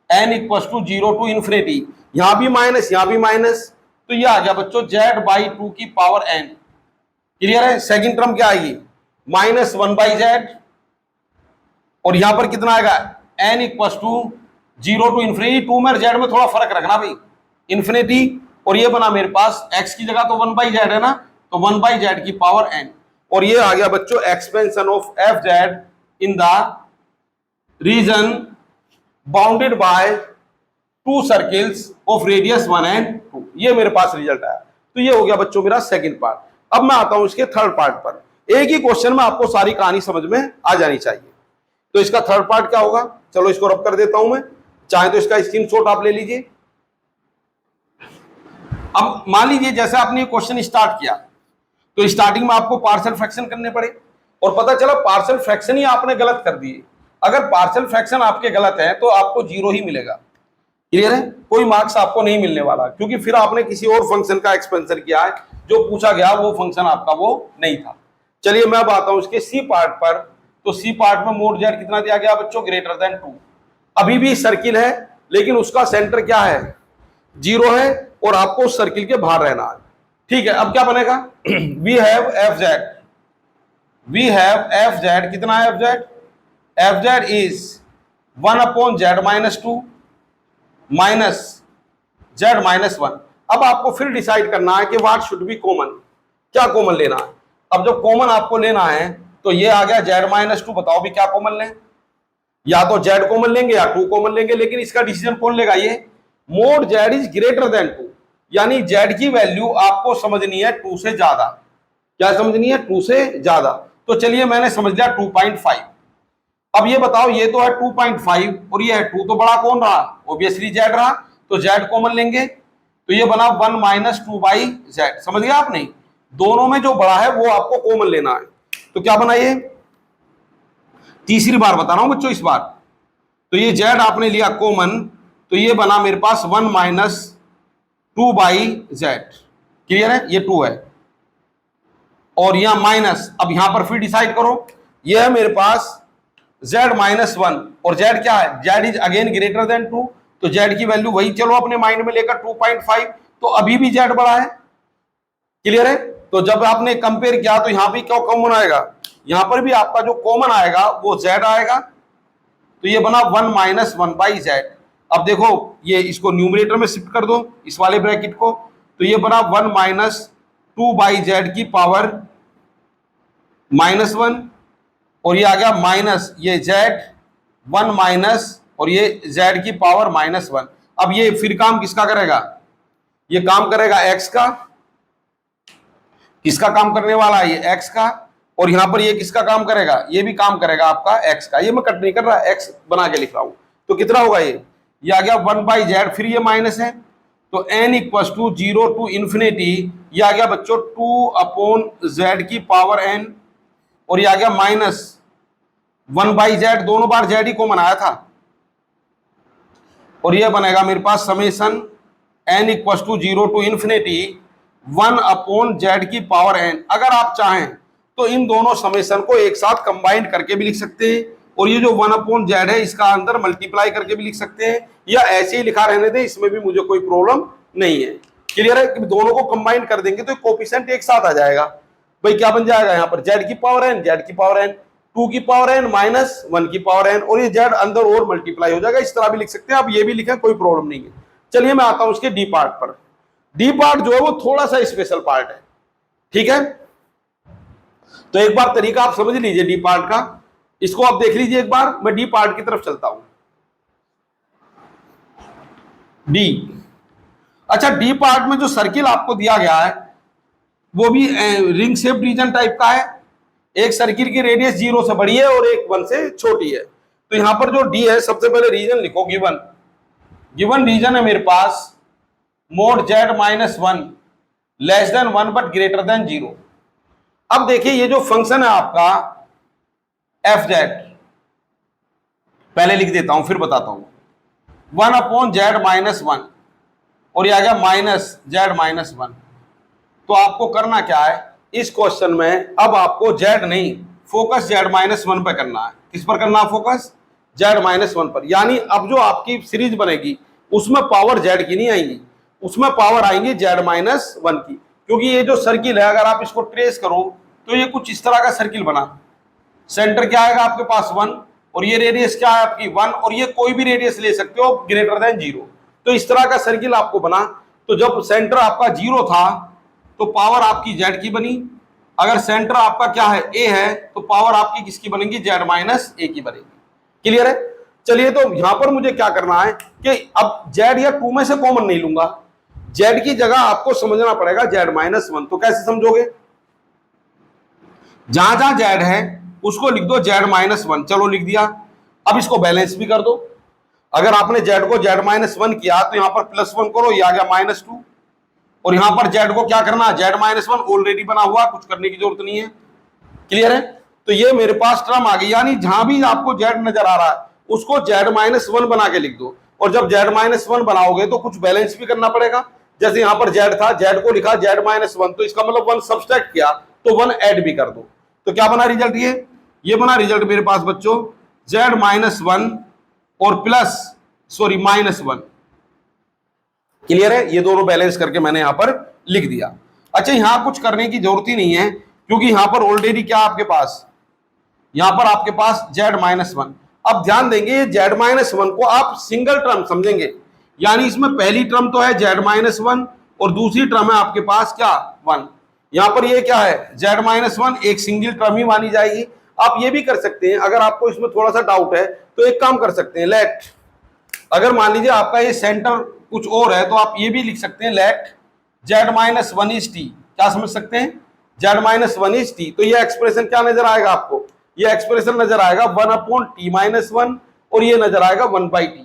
n equal to 0 to infinity. यहां भी माइनस यहां भी माइनस, तो ये आ गया बच्चों z/2 की पावर n। क्लियर है, सेकंड टर्म क्या आएगी -1/z और यहां पर कितना आएगा n equal to 0 to infinity. 2 में z में थोड़ा फर्क रखना भाई, इन्फिनिटी और ये बना मेरे पास x की जगह तो 1/z है ना, तो 1/z की पावर n, और ये आ गया बच्चों expansion of F Z in the reason bounded by two circles of radius 1 and 2। ये मेरे पास रिजल्ट आया। तो ये हो गया बच्चों मेरा सेकंड पार्ट। अब मैं आता हूं इसके थर्ड पार्ट पर। एक ही क्वेश्चन में आपको सारी कहानी समझ में आ जानी चाहिए। तो इसका थर्ड पार्ट क्या होगा, चलो इसको रब कर देता हूं मैं, चाहे तो इसका स्क्रीनशॉट आप ले लीजिए। अब मान लीजिए जैसे आपने क्वेश्चन स्टार्ट किया तो स्टार्टिंग में आपको पार्शियल फ्रैक्शन करने पड़े और पता चला पार्शियल फ्रैक्शन ही आपने गलत कर दिए। अगर पार्शियल फ्रैक्शन आपके गलत है तो आपको 0 ही मिलेगा। क्लियर है, कोई मार्क्स आपको नहीं मिलने वाला, क्योंकि फिर आपने किसी और फंक्शन का एक्सपेंशन किया है, जो पूछा गया वो फंक्शन आपका वो नहीं था। चलिए मैं अब आता हूं इसके सी पार्ट पर। तो सी पार्ट में मोड जेड कितना दिया गया बच्चों, ग्रेटर देन 2। अभी भी सर्किल है लेकिन उसका सेंटर क्या है, 0 है, और आपको उस सर्किल के बाहर रहना है। ठीक है, अब क्या बनेगा, वी हैव एफ जेड, कितना है F Z is 1/z-2 minus z-1। अब आपको फिर डिसाइड करना है कि व्हाट शुड बी कॉमन, क्या कॉमन लेना है। अब जब कॉमन आपको लेना है तो ये आ गया z-2, बताओ भी क्या कॉमन लें, या तो z कॉमन लेंगे या 2 कॉमन लेंगे, लेकिन इसका डिसीजन कौन लेगा, ये mode z is greater than 2, यानी z की वैल्यू आपको समझनी है 2 से ज्यादा। क्या समझनी है, 2 से ज्यादा। तो चलिए मैंने समझ लिया 2.5। अब ये बताओ, ये तो है 2.5 और ये है 2, तो बड़ा कौन रहा, ऑब्वियसली z रहा, तो z कॉमन लेंगे तो ये बना 1 - 2/z। समझ गया आपने, दोनों में जो बड़ा है वो आपको कॉमन लेना है। तो क्या बना, ये तीसरी बार बता रहा हूं बच्चों इस बार। तो ये z आपने लिया कॉमन, तो ये बना मेरे पास 1 - 2/z। क्लियर है, ये 2 है और यहां माइनस। अब यहां पर फिर डिसाइड करो, ये है मेरे पास z-1 और z क्या है, z is again greater than 2, तो z की वैल्यू वही चलो अपने माइंड में लेकर 2.5, तो अभी भी z बड़ा है। क्लियर है, तो जब आपने कंपेयर किया तो यहां भी क्या कॉमन आएगा, यहां पर भी आपका जो कॉमन आएगा वो z आएगा, तो ये बना 1 - 1/z। अब देखो ये इसको न्यूमरेटर में शिफ्ट कर दो इस वाले ब्रैकेट को, तो ये बना 1 - 2/z की पावर -1, और ये आ गया माइनस ये z 1 और ये z की पावर -1। अब ये फिर काम किसका करेगा, ये काम करेगा x का, किसका काम करने वाला है, ये x का, और यहां पर ये किसका काम करेगा, ये भी काम करेगा आपका x का। ये मैं कट नहीं कर रहा, x बना के लिख रहा हूं। तो कितना होगा, ये आ गया 1/z, फिर ये माइनस है, तो n = 0 to infinity, ये आ गया बच्चों 2/z की पावर n, और ये आ गया -1/z, दोनों बार z ही कॉमन आया था, और ये बनेगा मेरे पास summation n = 0 to infinity 1/z की पावर n। अगर आप चाहें तो इन दोनों समेशन को एक साथ कंबाइंड करके भी लिख सकते हैं, और ये जो 1/z है इसका अंदर मल्टीप्लाई करके भी लिख सकते हैं, या ऐसे ही लिखा रहने दें, इसमें भी मुझे कोई प्रॉब्लम नहीं है। क्लियर है, कि दोनों को कंबाइन कर देंगे तो कोफिशिएंट एक साथ आ जाएगा। भाई क्या बन जाएगा, यहाँ पर z की पावर n, z की पावर n, 2 की पावर n -1 की पावर n, और ये z अंदर और मल्टीप्लाई हो जाएगा। इस तरह भी लिख सकते हैं, आप ये भी लिखें, कोई प्रॉब्लम नहीं है। चलिए मैं आता हूं उसके डी पार्ट पर। डी पार्ट जो है वो थोड़ा सा स्पेशल पार्ट है, ठीक है। तो एक बार तरीका आप समझ लीजिए डी पार्ट का, इसको आप देख लीजिए एक बार। मैं डी पार्ट की तरफ चलता हूं। डी, अच्छा, डी पार्ट में जो सर्किल आपको दिया गया है वो भी रिंग शेप रीजन टाइप का है। एक सर्किल की रेडियस 0 से बड़ी है और एक 1 से छोटी है। तो यहां पर जो डी है, सबसे पहले रीजन लिखो, गिवन रीजन है मेरे पास mod z-1 <1 but greater than 0। अब देखिए ये जो फंक्शन है आपका एफ जेड, पहले लिख देता हूं फिर बताता हूं, 1/z-1, और ये आ गया -z-1। तो आपको करना क्या है इस क्वेश्चन में, अब आपको z नहीं, फोकस z-1 पर करना है। किस पर करना है फोकस, z-1 पर। यानी अब जो आपकी सीरीज बनेगी उसमें पावर z की नहीं आएंगी, उसमें पावर आएंगी z-1 की, क्योंकि ये जो सर्किल है अगर आप इसको ट्रेस करो तो ये कुछ इस तरह का सर्किल बना। सेंटर क्या आएगा आपके पास 1, और ये रेडियस क्या है आपकी 1, और ये कोई भी रेडियस ले सकते हो ग्रेटर देन 0। तो इस तरह का सर्किल आपको बना। तो जब सेंटर आपका 0 था तो पावर आपकी z की बनी, अगर सेंटर आपका क्या है a है तो पावर आपकी किसकी बनेगी, z माइनस a की बनेगी। क्लियर है? चलिए तो यहां पर मुझे क्या करना है कि अब z या 2 में से कॉमन नहीं लूंगा, z की जगह आपको समझना पड़ेगा z माइनस 1। तो कैसे समझोगे, जहां जहां z है उसको लिख दो z माइनस 1। चलो लिख दिया। अब इसको बैलेंस भी कर दो। अगर आपने z को z माइनस 1 किया तो यहां पर +1 करो, ये आ गया -2। और यहां पर z को क्या करना, z माइनस 1 ऑलरेडी बना हुआ, कुछ करने की जरूरत नहीं है। क्लियर है? तो ये मेरे पास टर्म आ गई, यानी जहां भी आपको z नजर आ रहा है उसको z माइनस 1 बना के लिख दो। और जब z माइनस 1 बनाओगे तो कुछ बैलेंस भी करना पड़ेगा। जैसे यहां पर z था, z को लिखा z माइनस 1, तो इसका मतलब 1 सब्सट्रैक्ट किया तो 1 ऐड भी कर दो। तो क्या बना रिजल्ट, ये बना रिजल्ट मेरे पास बच्चों z माइनस 1 और -1। क्लियर है? ये दोनों बैलेंस करके मैंने यहां पर लिख दिया। अच्छा, यहां कुछ करने की जरूरत ही नहीं है क्योंकि यहां पर ऑलरेडी क्या आपके पास, यहां पर आपके पास z माइनस 1। अब ध्यान देंगे ये z माइनस 1 को आप सिंगल टर्म समझेंगे, यानी इसमें पहली टर्म तो है z माइनस 1 और दूसरी टर्म है आपके पास क्या 1। यहां पर ये क्या है z माइनस 1 एक सिंगल टर्म ही मानी जाएगी। आप ये भी कर सकते हैं, अगर आपको इसमें थोड़ा सा डाउट है तो एक काम कर सकते हैं, लेट, अगर मान लीजिए आपका ये सेंटर कुछ और है तो आप ये भी लिख सकते हैं let z minus 1 is t। क्या समझ सकते हैं, z माइनस 1 इज t। तो ये एक्सप्रेशन क्या नजर आएगा आपको, ये एक्सप्रेशन नजर आएगा 1/t माइनस 1 और ये नजर आएगा 1/t।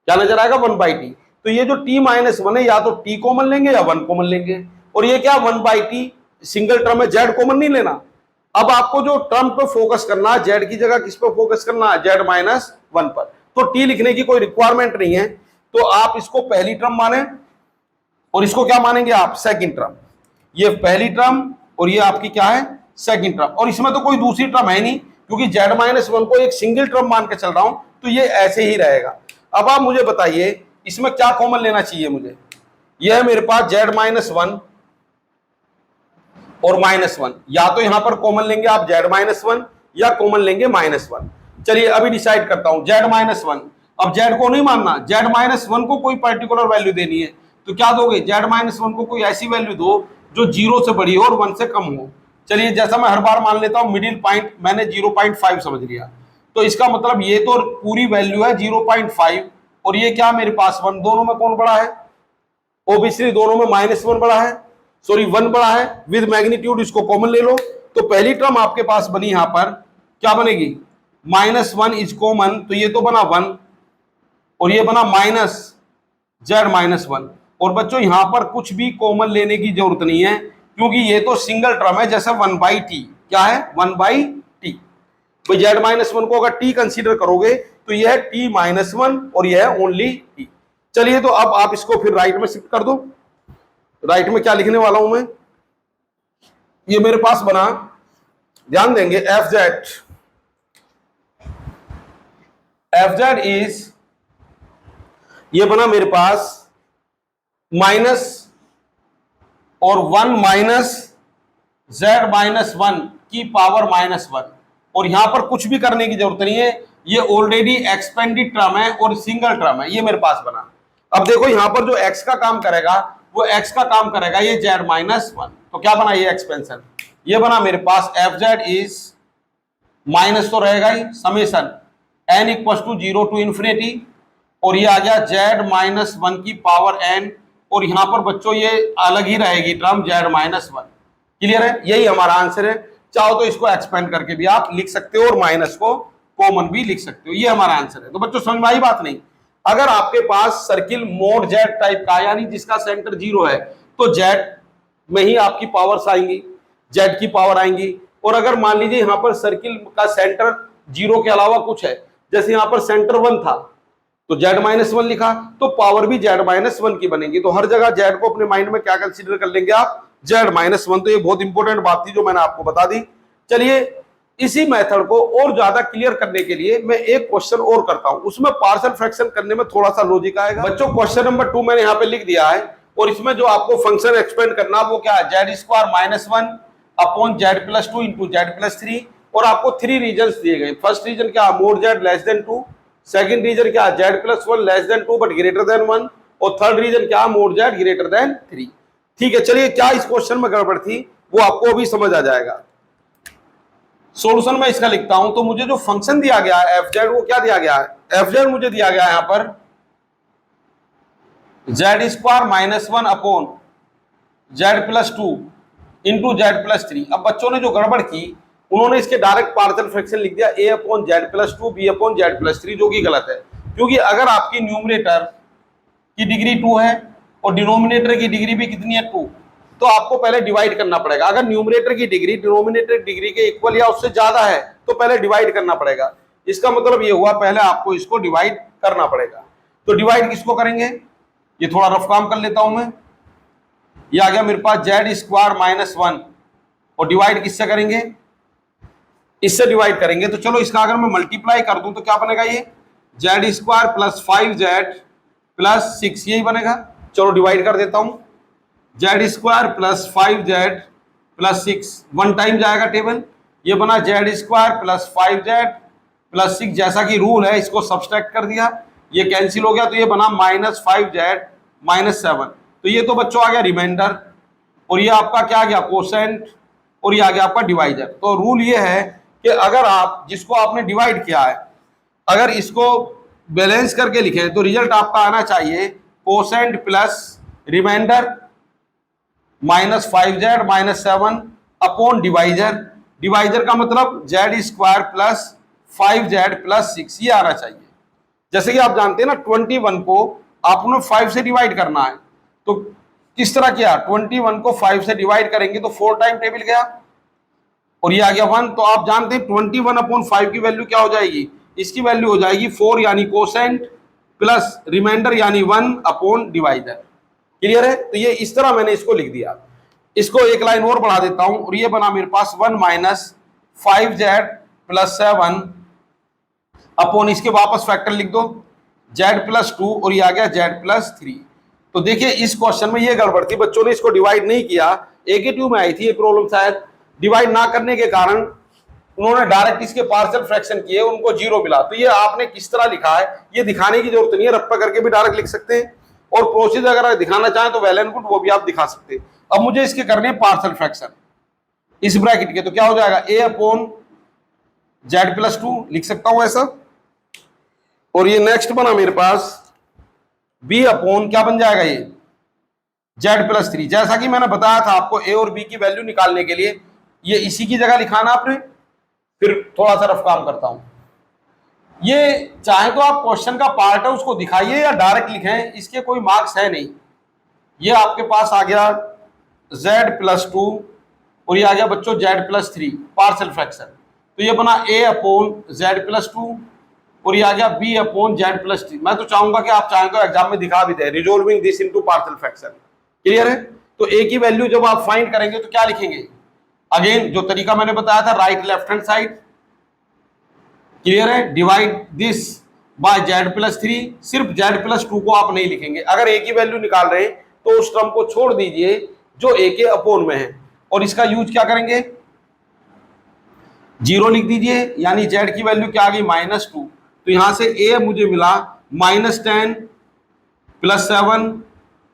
क्या नजर आएगा 1/t। तो ये जो t माइनस 1 है या तो t कॉमन लेंगे या 1 कॉमन लेंगे, और ये क्या 1/t सिंगल टर्म है, z कॉमन नहीं लेना। अब आपको जो टर्म पे फोकस करना है, z की जगह किस पे फोकस करना है, z माइनस 1 पर। तो t लिखने की कोई रिक्वायरमेंट नहीं है, तो आप इसको पहली टर्म माने और इसको क्या मानेंगे आप, सेकंड टर्म। ये पहली टर्म और ये आपकी क्या है, सेकंड टर्म। और इसमें तो कोई दूसरी टर्म है नहीं क्योंकि z माइनस 1 को एक सिंगल टर्म मान के चल रहा हूं, तो ये ऐसे ही रहेगा। अब आप मुझे बताइए इसमें क्या कॉमन लेना चाहिए मुझे, यह है मेरे पास z माइनस 1 और -1, या तो यहां पर कॉमन लेंगे आप z माइनस 1 या कॉमन लेंगे -1। चलिए अभी डिसाइड करता हूं, z माइनस 1। अब z को नहीं मानना, z माइनस 1 को कोई पर्टिकुलर वैल्यू देनी है, तो क्या दोगे, z माइनस 1 को कोई ऐसी वैल्यू दो जो 0 से बड़ी हो और 1 से कम हो। चलिए जैसा मैं हर बार मान लेता हूं, मिडिल पॉइंट मैंने 0.5 समझ लिया, तो इसका मतलब ये तो पूरी वैल्यू है 0.5 और ये क्या मेरे पास 1। दोनों में कौन बड़ा है, ओबियसली दोनों में -1 बड़ा है, सॉरी 1 बड़ा है विद मैग्नीट्यूड, इसको कॉमन ले लो। तो पहली टर्म आपके पास बनी, यहां पर क्या बनेगी, -1 इज कॉमन, तो ये तो बना 1 और ये बना -z माइनस 1। और बच्चों यहां पर कुछ भी कॉमन लेने की जरूरत नहीं है क्योंकि ये तो सिंगल टर्म है, जैसे 1/t क्या है 1/t। तो z माइनस 1 को अगर t कंसीडर करोगे तो यह है t माइनस 1 और यह है ओनली t। चलिए तो अब आप इसको फिर राइट में शिफ्ट कर दो। राइट में क्या लिखने वाला हूं मैं, ये मेरे पास बना, ध्यान देंगे fz इज, ये बना मेरे पास माइनस और 1 माइनस z माइनस 1 की पावर -1, और यहां पर कुछ भी करने की जरूरत नहीं है, ये ऑलरेडी एक्सपेंडेड टर्म है और सिंगल टर्म है, ये मेरे पास बना। अब देखो यहां पर जो x का काम करेगा वो x का काम करेगा ये z माइनस 1। तो क्या बना ये एक्सपेंशन, ये बना मेरे पास fz इज, माइनस तो रहेगा ही, summation n equals to 0 to infinity, और ये आ गया z माइनस 1 की पावर n, और यहां पर बच्चों ये अलग ही रहेगी टर्म z माइनस 1। क्लियर है, यही हमारा आंसर है। चाहो तो इसको एक्सपेंड करके भी आप लिख सकते हो और माइनस को कॉमन भी लिख सकते हो, ये हमारा आंसर है। तो बच्चों समझ में आई बात नहीं। अगर आपके पास सर्किल मोड z टाइप का, यानी जिसका सेंटर 0 है, तो z में ही आपकी पावर्स आएंगी, z की पावर आएंगी। और अगर मान लीजिए यहां पर सर्किल का सेंटर 0 के अलावा कुछ है, जैसे यहां पर सेंटर 1 था तो z माइनस 1 लिखा, तो पावर भी z माइनस 1 की बनेगी। तो हर जगह z को अपने माइंड में क्या कंसीडर कर लेंगे आप, z माइनस 1। तो ये बहुत इंपॉर्टेंट बात थी जो मैंने आपको बता दी। चलिए इसी मेथड को और ज्यादा क्लियर करने के लिए मैं एक क्वेश्चन और करता हूं, उसमें पार्शियल फ्रैक्शन करने में थोड़ा सा लॉजिक आएगा। बच्चों क्वेश्चन नंबर 2 मैंने यहां पे लिख दिया है, और इसमें जो आपको फंक्शन एक्सपेंड करना वो क्या है, z² minus 1 upon z plus 2 into z plus 3, और आपको 3 रीजन दिए गए। फर्स्ट रीजन क्या, mod z less than 2, second region क्या, z plus 1 less than 2 but greater than 1, और थर्ड रीजन क्या, मोड जेड ग्रेटर देन 3। ठीक है, चलिए क्या इस क्वेश्चन में गड़बड़ थी वो आपको अभी समझ आ जाएगा। सॉल्यूशन में इसका लिखता हूं, तो मुझे जो फंक्शन दिया गया है एफ जेड, वो क्या दिया गया है, एफ जेड मुझे दिया गया है यहां पर Z square minus 1 upon Z plus 2 into Z plus 3। अब बच्चों ने जो गड़बड़ की, उन्होंने इसके डायरेक्ट पार्शियल फ्रैक्शन लिख दिया A upon Z plus 2 B upon Z plus 3, जो कि गलत है। क्योंकि अगर आपकी न्यूमरेटर की डिग्री 2 है और डिनोमिनेटर की डिग्री भी कितनी है, 2, तो आपको पहले डिवाइड करना पड़ेगा। अगर न्यूमरेटर की डिग्री डिनोमिनेटर डिग्री के इक्वल या उससे ज्यादा है तो पहले डिवाइड करना पड़ेगा। इसका मतलब ये हुआ पहले आपको इसको डिवाइड करना पड़ेगा। तो डिवाइड किसको करेंगे, ये थोड़ा रफ काम कर लेता हूं मैं। ये आ गया मेरे पास जेड स्क्वायर माइनस 1 और डिवाइड किससे करेंगे, इससे डिवाइड करेंगे। तो चलो इसका अगर मैं मल्टीप्लाई कर दूं तो क्या बनेगा, ये Z square plus 5z plus 6, यही बनेगा। चलो डिवाइड कर देता हूं, Z square plus 5z plus 6 one time जाएगा टेबल, ये बना Z square plus 5z plus 6, जैसा कि रूल है इसको सब्सट्रैक्ट कर दिया, ये कैंसिल हो गया, तो ये बना माइनस 5z माइनस 7। तो ये तो बच्चों आ गया रिमाइंडर, और ये आपका क्या आ गया कोसेंट, और ये आ गया आपका डिवाइजर। तो रूल ये है कि अगर आप जिसको आपने डिवाइड किया है, अगर इसको बैलेंस करके लिखें तो रिजल्ट आपका आना चाहिए quotient plus remainder minus 5z minus 7 upon divisor. Divisor का मतलब Z square plus 5z plus 6, ये आना चाहिए। जैसे कि आप जानते हैं ना 21 को आपने 5 से डिवाइड करना है, तो किस तरह किया, 21 को 5 से डिवाइड करेंगे तो 4 टाइम टेबल गया और ये आ गया 1। तो आप जानते हैं 21 अपॉन 5 की वैल्यू क्या हो जाएगी, इसकी वैल्यू हो जाएगी 4 यानी कोसेंट प्लस रिमाइंडर यानी 1 अपॉन डिवाइडर। क्लियर है, तो ये इस तरह मैंने इसको लिख दिया। इसको एक लाइन और बढ़ा देता हूं और ये बना मेरे पास 1 माइनस 5z प्लस 7 अपॉन, इसके वापस फैक्टर लिख दो z प्लस 2 और ये आ गया z प्लस 3। तो देखिए इस क्वेश्चन में ये गड़बड़ थी, बच्चों ने इसको डिवाइड नहीं किया, A2 में आई थी ये प्रॉब्लम, शायद डिवाइड ना करने के कारण उन्होंने डायरेक्ट इसके पार्शियल फ्रैक्शन किए, उनको 0 मिला। तो ये आपने किस तरह लिखा है ये दिखाने की जरूरत नहीं है, रप्पा करके भी डायरेक्ट लिख सकते हैं, और प्रोसीजर अगर दिखाना चाहें तो वेल एंड गुड, वो भी आप दिखा सकते हैं। अब मुझे इसके करने हैं पार्शियल फ्रैक्शन इस ब्रैकेट के, तो क्या हो जाएगा a अपॉन जेड प्लस 2 लिख सकता हूं ऐसा, और ये नेक्स्ट बना मेरे पास b अपॉन क्या बन जाएगा, ये z प्लस 3। जैसा कि मैंने बताया था आपको a और b की वैल्यू निकालने के लिए ये इसी की जगह लिखाना आपने। फिर थोड़ा सा रफ काम करता हूं, ये चाहे तो आप क्वेश्चन का पार्ट है उसको दिखाइए या डायरेक्ट लिखें, इसके कोई मार्क्स है नहीं। ये आपके पास आ गया z प्लस 2 और ये आ गया बच्चों z प्लस 3 पार्शियल फ्रैक्शन। तो ये बना a अपॉन z प्लस 2 और ये आ गया b अपॉन z प्लस 3। मैं तो चाहूंगा कि आप चाहें तो एग्जाम में दिखा भी दें, resolving this into partial fraction. Clear है, तो a की वैल्यू जब आप फाइंड करेंगे तो क्या लिखेंगे, अगेन जो तरीका मैंने बताया था right left hand side. Clear है, divide this by z plus 3, सिर्फ z प्लस 2 को आप नहीं लिखेंगे। अगर a की वैल्यू निकाल रहे हैं तो उस टर्म को छोड़ दीजिए जो a के अपोन में है, और इसका यूज क्या करेंगे, 0 लिख दीजिए, यानी z की वैल्यू क्या आ गई -2। तो यहां से a मुझे मिला -10 प्लस 7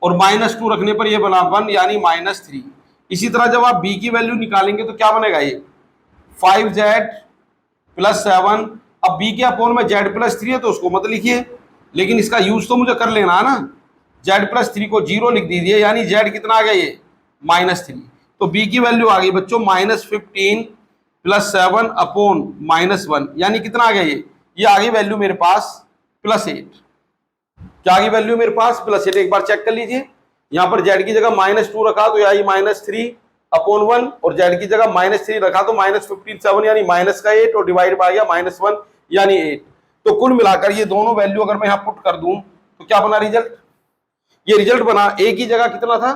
और -2 रखने पर ये बना 1 यानी -3। इसी तरह जब आप b की वैल्यू निकालेंगे तो क्या बनेगा, ये 5z प्लस 7। अब b के अपोन में z प्लस 3 है तो उसको मत लिखिए, लेकिन इसका यूज तो मुझे कर लेना है ना। z प्लस 3 को 0 लिख दीजिए, यानी z कितना आ गया, ये -3। तो b की वैल्यू आ गई बच्चों -15 प्लस 7 अपॉन -1, यानी कितना आ गया, ये आ गई वैल्यू मेरे पास +8। क्या आ गई वैल्यू मेरे पास +8। एक बार चेक कर लीजिए, यहां पर z की जगह -2 रखा तो आई -3 अपॉन 1, और z की जगह -3 रखा तो -15 7 यानी -8 और डिवाइड बाय -1 यानी 8। तो कुल मिलाकर ये दोनों वैल्यू अगर मैं यहां पुट कर दूं तो क्या बना रिजल्ट, ये रिजल्ट बना a की जगह कितना था,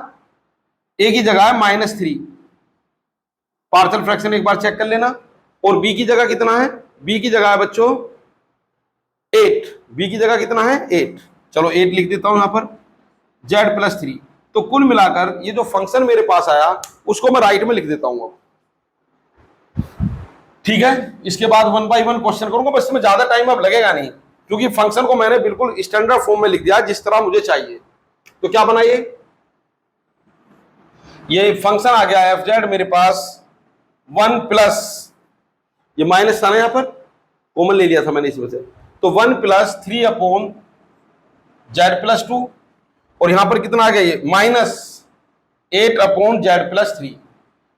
a की जगह है -3 पार्शियल फ्रैक्शन, एक बार चेक कर लेना। और b की जगह कितना है, b की जगह है बच्चों 8, b की जगह कितना है 8। चलो 8 लिख देता हूं यहां पर, z प्लस 3। तो कुल मिलाकर ये जो फंक्शन मेरे पास आया उसको मैं राइट में लिख देता हूं अब। ठीक है, इसके बाद 1 बाय 1 क्वेश्चन करूंगा, बस इसमें ज्यादा टाइम अब लगेगा नहीं, क्योंकि फंक्शन को मैंने बिल्कुल स्टैंडर्ड फॉर्म में लिख दिया जिस तरह मुझे चाहिए। तो क्या बना ये फंक्शन आ गया एफ जेड मेरे पास 1 प्लस, ये माइनस था ना, यहां पर कॉमन ले लिया था मैंने इसमें से, तो 1 प्लस 3 अपॉन जेड प्लस 2, और यहां पर कितना आ गया ये माइनस 8 अपॉन जेड प्लस 3,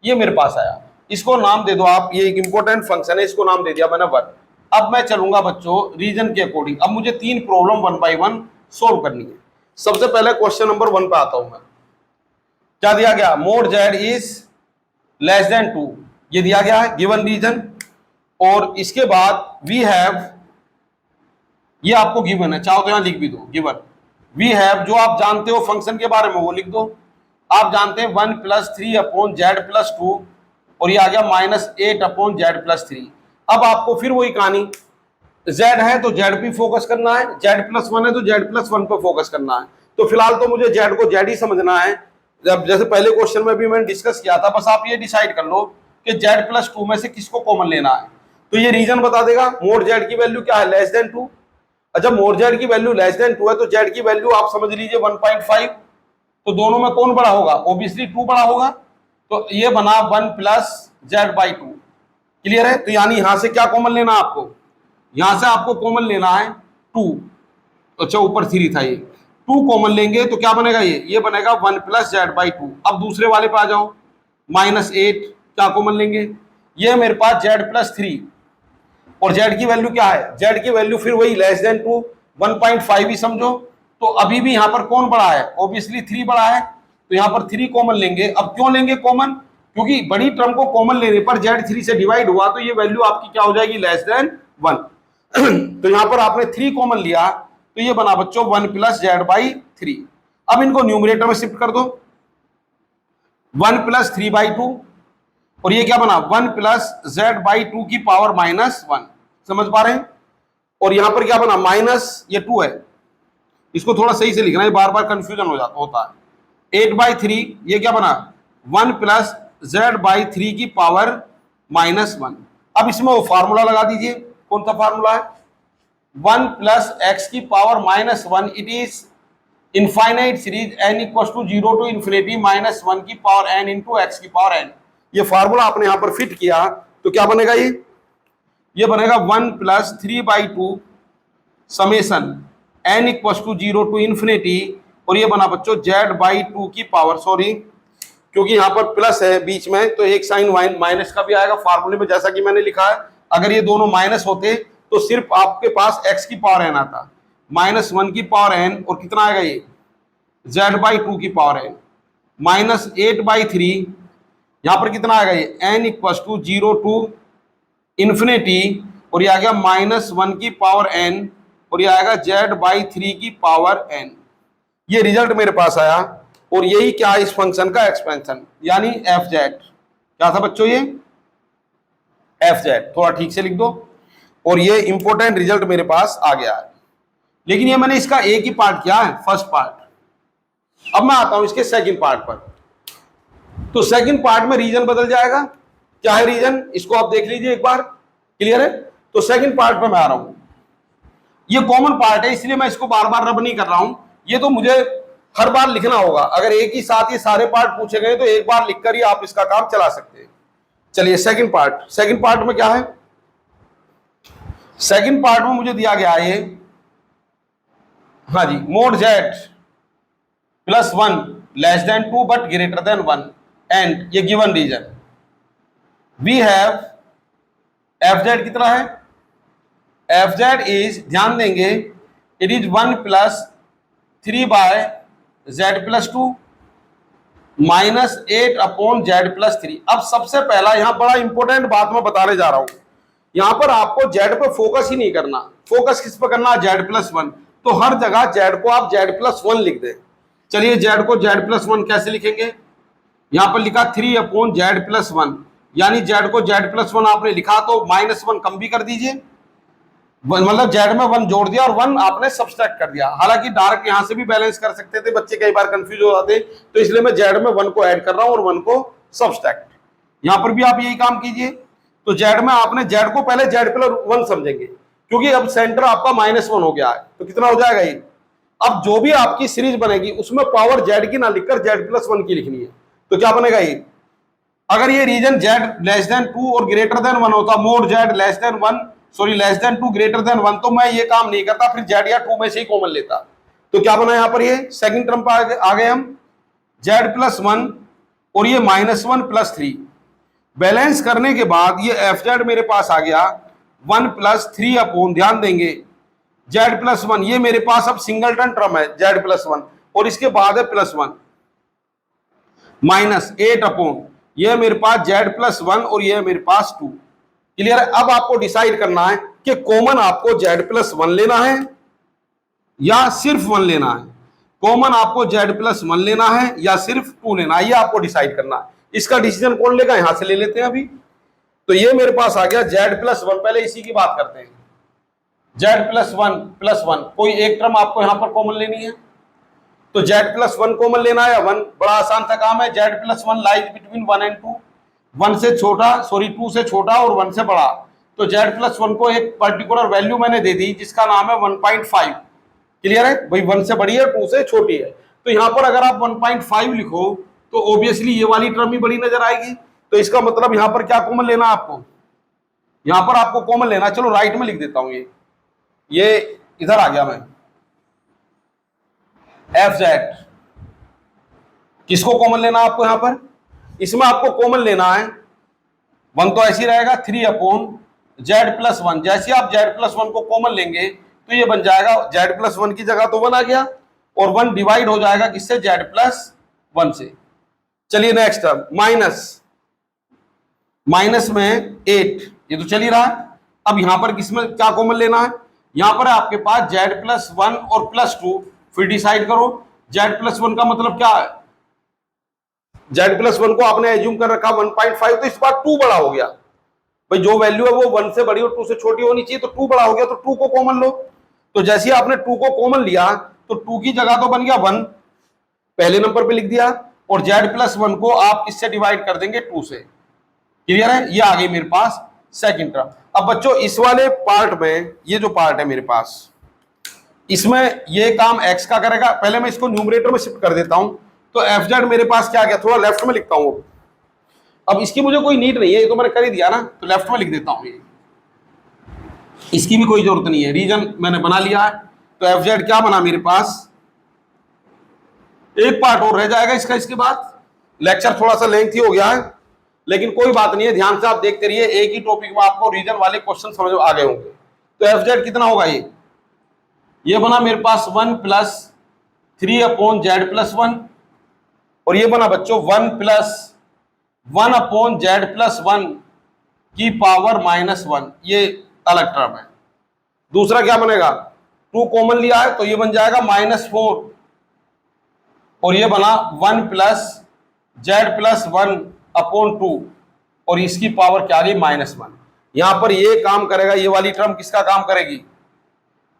ये मेरे पास आया। इसको नाम दे दो आप, ये एक इंपॉर्टेंट फंक्शन है, इसको नाम दे दिया मैंने 1। अब मैं चलूंगा बच्चों रीजन के अकॉर्डिंग। अब मुझे 3 प्रॉब्लम 1 बाय 1 सोल्व करनी है। सबसे पहले क्वेश्चन नंबर 1 पे आता हूं मैं। क्या दिया गया, mode Z is less than 2, ये दिया गया है गिवन रीजन। और इसके बाद वी हैव, ये आपको गिवन है, चाहो तो यहां लिख भी दो गिवन। वी हैव, जो आप जानते हो फंक्शन के बारे में वो लिख दो। आप जानते हैं 1 प्लस 3 अपॉन जेड प्लस 2, और ये आ गया माइनस 8 अपॉन जेड प्लस 3। अब आपको फिर वही कहानी, जेड है तो जेड पे फोकस करना है, जेड प्लस 1 है तो जेड प्लस 1 पे फोकस करना है। तो फिलहाल तो मुझे जेड को जेड ही समझना है, जब जैसे पहले क्वेश्चन में भी मैंने डिस्कस किया था। बस आप ये डिसाइड कर लो कि जेड प्लस 2 में से किसको कॉमन लेना है। तो ये रीजन बता देगा मोड जेड की वैल्यू क्या है, लेस देन 2। अच्छा, मोड जेड की वैल्यू लेस देन 2 है तो जेड की वैल्यू आप समझ लीजिए 1.5। तो दोनों में कौन बड़ा होगा, ओब्वियसली 2 बड़ा होगा। तो ये बना 1 प्लस जेड बाई 2। क्लियर है। तो यानी यहां से क्या कॉमन लेना आपको, यहां से आपको कॉमन लेना है 2। अच्छा, ऊपर 3 था, ये 2 कॉमन लेंगे तो क्या बनेगा, ये बनेगा 1 प्लस जेड बाई 2। अब दूसरे वाले पे आ जाओ, माइनस 8 क्या कॉमन लेंगे, ये मेरे पास जेड प्लस 3, और जेड की वैल्यू क्या है, जेड की वैल्यू फिर वही लेस देन 2, 1.5 ही समझो। तो अभी भी यहां पर कौन बड़ा है, ओब्वियसली 3 बड़ा है, तो यहां पर 3 कॉमन लेंगे। अब क्यों लेंगे कॉमन, क्योंकि बड़ी टर्म को कॉमन लेने पर जेड 3 से डिवाइड हुआ तो ये वैल्यू आपकी क्या हो जाएगी, लेस देन 1। तो यहां पर आपने 3 कॉमन लिया तो ये बना बच्चों 1 प्लस जेड बाई 3। अब इनको न्यूमरेटर में शिफ्ट कर दो, 1 प्लस 3 बाई 2, और ये क्या बना 1 प्लस जेड बाई 2 की पावर माइनस 1। समझ पा रहे हैं। और यहां पर क्या बना, माइनस ये 2 है, इसको थोड़ा सही से लिखना है, बार बार कंफ्यूजन हो जाता होता है। 8 बाई 3, ये क्या बना 1 प्लस जेड बाई 3 की पावर माइनस 1। अब इसमें वो फार्मूला लगा दीजिए, कौन सा फार्मूला है, 1 प्लस एक्स की power minus 1, it is infinite series n equal to 0 to infinity minus 1 की पावर n इंटू एक्स की पावर n। ये फार्मूला आपने यहां पर फिट किया तो क्या बनेगा, ये बनेगा 1 plus 3 by 2 summation n equal to 0 to infinity, और ये बना बच्चों z बाई 2 की पावर, सॉरी क्योंकि यहां पर प्लस है बीच में तो एक साइन माइनस का भी आएगा फार्मूले में, जैसा कि मैंने लिखा है। अगर ये दोनों माइनस होते तो सिर्फ आपके पास x की पावर n आता, माइनस 1 की पावर n, और कितना आएगा ये z बाई 2 की पावर n, माइनस 8 बाई 3, यहां पर कितना आएगा ये n equal to 0 to infinity, और ये आ गया माइनस 1 की पावर n, और ये आएगा z बाई 3 की पावर n। ये रिजल्ट मेरे पास आया, और यही क्या इस फंक्शन का एक्सपेंशन यानी एफ जेड। क्या था बच्चों, ये एफ जेड, थोड़ा ठीक से लिख दो। और ये इंपॉर्टेंट रिजल्ट मेरे पास आ गया है, लेकिन ये मैंने इसका एक ही पार्ट किया है, फर्स्ट पार्ट। अब मैं आता हूं इसके सेकंड पार्ट पर। तो सेकंड पार्ट में रीजन बदल जाएगा। क्या है रीजन, इसको आप देख लीजिए एक बार, क्लियर है। तो सेकंड पार्ट पर मैं आ रहा हूं, ये कॉमन पार्ट है इसलिए मैं इसको बार बार रब नहीं कर रहा हूं, ये तो मुझे हर बार लिखना होगा। अगर एक ही साथ ये सारे पार्ट पूछे गए तो एक बार लिखकर ही आप इसका काम चला सकते हैं। चलिए सेकंड पार्ट, सेकंड पार्ट में क्या है, सेकंड पार्ट में मुझे दिया गया है ये, हाँ जी, mod Z plus 1 less than 2 but greater than 1 and ये given region. We have F Z कितना है, एफ जेड इज, ध्यान देंगे, it is 1 plus 3 by Z plus 2 minus 8 upon Z plus 3। अब सबसे पहला यहां बड़ा इंपॉर्टेंट बात मैं बताने जा रहा हूं, यहां पर आपको जेड पर फोकस ही नहीं करना, फोकस किस पर करना, जेड प्लस 1। तो हर जगह जेड को आप जेड प्लस 1 लिख दें। चलिए जेड को जेड प्लस 1 कैसे लिखेंगे, यहां पर लिखा 3 अपॉन जेड प्लस 1, यानी जेड को जेड प्लस 1 आपने लिखा तो माइनस 1 कम भी कर दीजिए, मतलब जेड में 1 जोड़ दिया और 1 आपने सब्सट्रैक्ट कर दिया। हालांकि डायरेक्ट यहां से भी बैलेंस कर सकते थे, बच्चे कई बार कंफ्यूज हो जाते, तो इसलिए मैं जेड में 1 को ऐड कर रहा हूं और 1 को सब्सट्रैक्ट। यहां पर भी आप यही काम कीजिए। तो जेड में आपने जेड को पहले जेड प्लस 1 समझेंगे, क्योंकि अब सेंटर आपका माइनस 1 हो गया है, तो कितना हो जाएगा ये, अब जो भी आपकी सीरीज बनेगी उसमें पावर z की ना लिखकर z+1 की लिखनी है। तो क्या बनेगा ये, अगर ये रीजन z लेस देन 2 और ग्रेटर देन 1 होता, mode z less then 1 sorry less than 2 greater than 1, तो मैं ये काम नहीं करता, फिर z या 2 में से ही कॉमन लेता। तो क्या बना यहाँ पर, ये सेकंड टर्म पर आ गए हम z+1 और ये -1+3 बैलेंस करने के बाद ये fz मेरे पास आ गया 1+3 अपॉन, ध्यान देंगे z+1, ये मेरे पास अब सिंगलटन टर्म है z+1 और इसके बाद है +1 -8 अपॉन, ये मेरे पास z+1 और ये मेरे पास 2। क्लियर है। अब आपको डिसाइड करना है कि कॉमन आपको z+1 लेना है या सिर्फ 1 लेना है, कॉमन आपको z+1 लेना है या सिर्फ 2 लेना है, ये आपको डिसाइड करना है। इसका डिसीजन कौन लेगा, यहां से ले लेते हैं अभी। तो ये मेरे पास आ गया z+1, पहले इसी की बात करते हैं, z+1+1, कोई एक टर्म आपको यहां पर कॉमन लेनी है। तो z+1 कॉमन लेना है, 1 बड़ा आसान सा काम है, z+1 लाइज बिटवीन 1 एंड 2, 1 से छोटा सॉरी 2 से छोटा और 1 से बड़ा। तो z+1 को एक पर्टिकुलर वैल्यू मैंने दे दी जिसका नाम है 1.5। क्लियर है भाई, 1 से बड़ी है 2 से छोटी है। तो यहां पर अगर आप 1.5 लिखो तो ऑब्वियसली ये वाली टर्म ही बड़ी नजर आएगी। तो इसका मतलब यहां पर क्या कॉमन लेना आपको, यहां पर आपको कॉमन लेना, चलो राइट में लिख देता हूं, ये इधर आ गया मैं, fz किसको कॉमन लेना आपको यहां पर, इसमें आपको कॉमन लेना है 1 तो ऐसे ही रहेगा 3 अपॉन z+1। जैसे आप z+1 को कॉमन लेंगे तो ये बन जाएगा z+1 की जगह तो 1 आ गया और 1 डिवाइड हो जाएगा किससे, z+1 से। चलिए नेक्स्ट माइनस में 8, ये तो चल ही रहा है। अब यहां पर किसमें क्या कॉमन लेना है, यहां पर आपके पास z+1 और +2, फिर डिसाइड करो z+1 का मतलब क्या है, z+1 को आपने एज्यूम कर रखा 1.5, तो इस बार 2 बड़ा हो गया भाई, जो वैल्यू है वो 1 से बड़ी और 2 से छोटी होनी चाहिए, तो 2 बड़ा हो गया, तो 2 को कॉमन लो। तो जैसे ही आपने 2 को कॉमन लिया तो 2 की जगह तो बन गया 1, पहले नंबर पे लिख दिया, और z+1 को आप किससे डिवाइड कर देंगे, 2 से। क्लियर है, ये आ गई मेरे पास सेकंड टर्म। अब बच्चों इस वाले पार्ट में, ये जो पार्ट है मेरे पास, इसमें ये काम x का करेगा। पहले मैं इसको न्यूमरेटर में शिफ्ट कर देता हूं, तो fz मेरे पास क्या गया, थोड़ा लेफ्ट में लिखता हूं। अब इसकी मुझे कोई नीड नहीं है, ये तो मैंने कर ही दिया ना, तो लेफ्ट में लिख देता हूं, ये इसकी भी कोई जरूरत नहीं है, रीजन मैंने बना लिया है। तो fz क्या बना मेरे पास, एक पार्ट और रह जाएगा इसका, इसके बाद लेक्चर थोड़ा सा लेंथी हो गया है, लेकिन कोई बात नहीं है, ध्यान से आप देखते रहिए, एक ही टॉपिक में आपको रीजन वाले क्वेश्चन समझ आ गए होंगे। तो fz कितना होगा, ये बना मेरे पास 1+3 अपॉन z+1, और ये बना बच्चों 1+1 अपॉन z+1 की पावर -1, ये अलग टर्म है। दूसरा क्या बनेगा, 2 कॉमन लिया है तो ये बन जाएगा -4, और ये बना 1+z+1 अपॉन 2, और इसकी पावर क्या आ गई, -1। यहां पर ये काम करेगा, ये वाली टर्म किसका काम करेगी,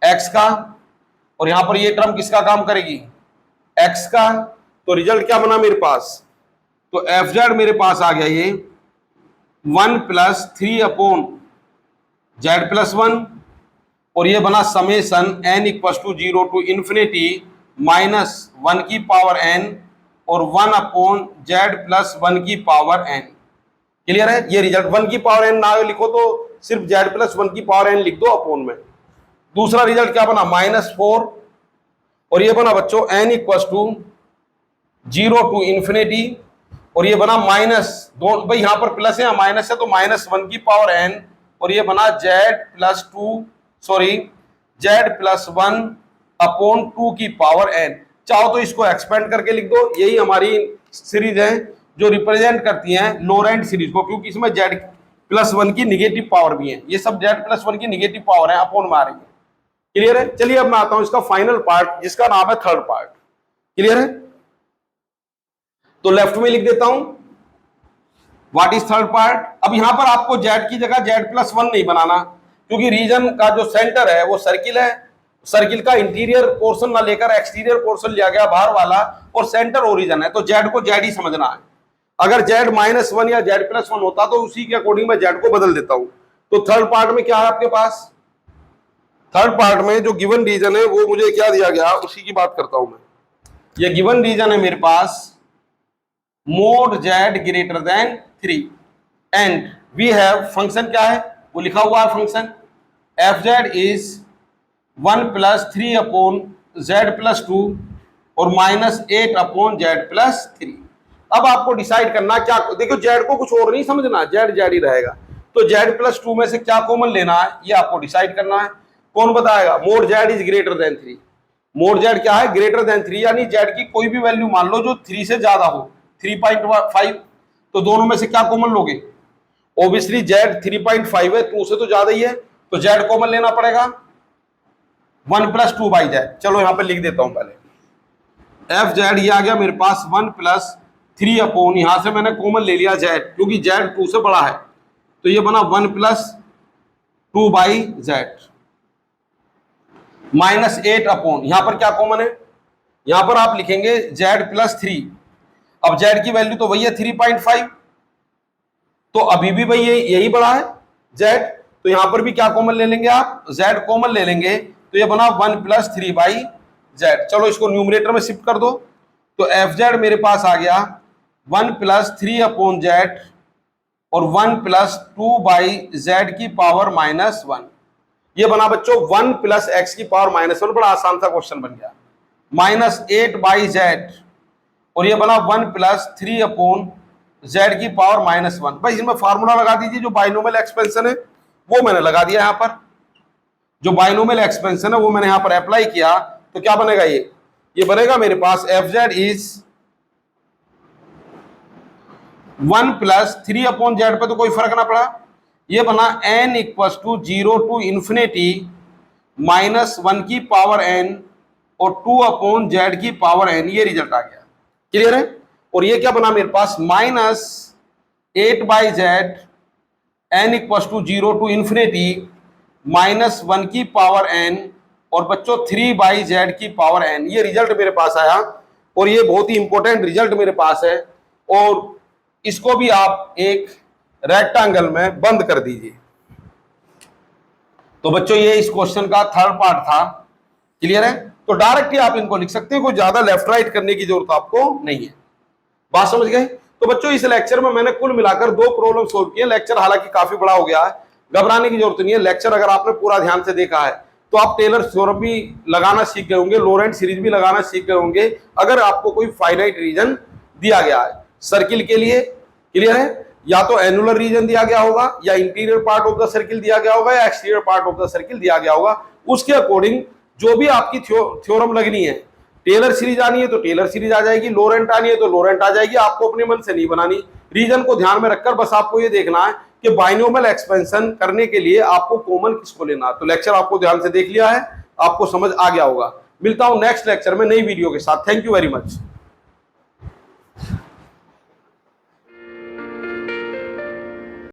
x का, और यहां पर ये टर्म किसका काम करेगी, x का। तो रिजल्ट क्या बना मेरे पास, तो fz मेरे पास आ गया ये 1+3 अपॉन z+1, और ये बना समेशन n = 0 टू इन्फिनिटी -1 की पावर n और 1 अपॉन z+1 की पावर n। क्लियर है, ये रिजल्ट 1 की पावर n ना लिखो तो सिर्फ z+1 की पावर n लिख दो अपॉन में। दूसरा रिजल्ट क्या बना, -4, और ये बना बच्चों n = 0 टू इन्फिनिटी, और ये बना दो भाई, यहां पर प्लस है माइनस है तो -1 की पावर n, और ये बना z+1 अपॉन 2 की पावर n। चाहो तो इसको एक्सपेंड करके लिख दो, यही हमारी सीरीज है जो रिप्रेजेंट करती है लोरेंट सीरीज को, क्योंकि इसमें z+1 की निगेटिव पावर भी है, ये सब z+1 की निगेटिव पावर है, अपॉन में आ रही है। क्लियर है, चलिए अब मैं आता हूं इसका फाइनल पार्ट जिसका नाम है थर्ड पार्ट। क्लियर है, तो लेफ्ट में लिख देता हूं व्हाट इज थर्ड पार्ट। अब यहां पर आपको z की जगह z+1 नहीं बनाना, क्योंकि रीजन का जो सेंटर है वो सर्किल है, सर्किल का इंटीरियर पोर्शन ना लेकर एक्सटीरियर पोर्शन लिया गया बाहर वाला, और सेंटर ओरिजिन है, तो z को z ही समझना है। अगर z -1 या z+1 होता तो उसी के अकॉर्डिंग मैं z को बदल देता हूं। तो थर्ड पार्ट में क्या है आपके पास, थर्ड पार्ट में जो गिवन रीजन है वो मुझे क्या दिया गया उसी की बात करता हूं मैं। ये गिवन रीजन है मेरे पास mod z greater than 3 and we have function क्या है वो लिखा हुआ है function f Z is 1 plus 3 upon Z plus 2 और -8 अपॉन जेड प्लस 3। अब आपको डिसाइड करना क्या, देखो जेड को कुछ और नहीं समझना, जेड जेड ही रहेगा, तो जेड प्लस 2 में से क्या कॉमन लेना है ये आपको डिसाइड करना है। कौन बताएगा? Mode Z is greater than 3। Mode Z क्या है? ग्रेटर देन 3, यानी जेड की कोई भी वैल्यू मान लो जो 3 से ज्यादा हो, 3.5, तो दोनों में से क्या कॉमन लोगे? ऑब्वियसली जेड 3.5 है, 2 से तो ज्यादा ही है, तो जेड कॉमन लेना पड़ेगा 1 प्लस 2 बाई जेड। चलो यहां पर लिख देता हूं पहले एफ जेड, ये आ गया मेरे पास 1 प्लस 3 अपॉन, यहां से मैंने कॉमन ले लिया जेड क्योंकि जेड 2 से बड़ा है, तो ये बना 1 प्लस 2 बाई जेड -8 अपॉन, यहां पर क्या कॉमन है? यहां पर आप लिखेंगे जेड प्लस 3। अब जेड की वैल्यू तो वही है 3.5, तो अभी भी भाई यही बड़ा है जेड, तो यहां पर भी क्या कॉमन ले लेंगे आप? जेड कॉमन ले लेंगे, तो ये बना 1 प्लस 3 बाई जेड। चलो इसको न्यूमरेटर में शिफ्ट कर दो, तो एफ जेड मेरे पास आ गया 1 प्लस 3 अपॉन जेड और 1 प्लस 2 बाई जेड की पावर -1। ये बना बच्चों 1 प्लस एक्स की पावर -1, बड़ा आसान सा क्वेश्चन बन गया, -8 बाई जेड, और ये बना 1 प्लस 3 अपॉन जेड की पावर -1। भाई इसमें फार्मूला लगा दीजिए, जो बाइनोमियल एक्सपेंशन है वो मैंने लगा दिया यहाँ पर, जो बाइनोमियल एक्सपेंशन है वो मैंने यहाँ पर अप्लाई किया, तो क्या बनेगा? ये बनेगा मेरे पास F Z is 1 plus 3 upon z पे तो कोई फर्क ना पड़ा, ये बना n equals to 0 to infinity -1 की पावर n और 2 अपॉन जेड की पावर n, ये रिजल्ट आ गया। क्लियर है? और ये क्या बना मेरे पास -8 by z n equals to 0 to infinity -1 की पावर n और बच्चों 3 बाई जेड की पावर n, ये रिजल्ट मेरे पास आया, और ये बहुत ही इंपॉर्टेंट रिजल्ट मेरे पास है, और इसको भी आप एक रेक्टेंगल में बंद कर दीजिए। तो बच्चों ये इस क्वेश्चन का थर्ड पार्ट था। क्लियर है? तो डायरेक्टली आप इनको लिख सकते हैं, कोई ज्यादा लेफ्ट राइट करने की जरूरत आपको नहीं है। बात समझ गए? तो बच्चों इस लेक्चर में मैंने कुल मिलाकर 2 प्रॉब्लम सोल्व किए। लेक्चर हालांकि काफी बड़ा हो गया है, घबराने की जरूरत नहीं है। लेक्चर अगर आपने पूरा ध्यान से देखा है तो आप टेलर थ्योरम भी लगाना सीख गए होंगे, लोरेंट सीरीज भी लगाना सीख गए होंगे, अगर आपको कोई फाइनाइट रीजन दिया गया है सर्किल के लिए। क्लियर है? या तो एनुलर रीजन दिया गया होगा, या interior part of the circle दिया गया होगा, या exterior part of the circle दिया गया होगा। उसके अकॉर्डिंग जो भी आपकी थ्योरम लगनी है, टेलर सीरीज आनी है तो टेलर सीरीज आ जाएगी, लोरेंट आनी है तो लोरेंट आ जाएगी, आपको अपने मन से नहीं बनानी। रीजन को ध्यान में रखकर बस आपको ये देखना है कि बाइनोमियल एक्सपेंशन करने के लिए आपको कॉमन किसको लेना है। तो लेक्चर आपको ध्यान से देख लिया है, आपको समझ आ गया होगा। मिलता हूं नेक्स्ट लेक्चर में नई वीडियो के साथ। Thank you very much.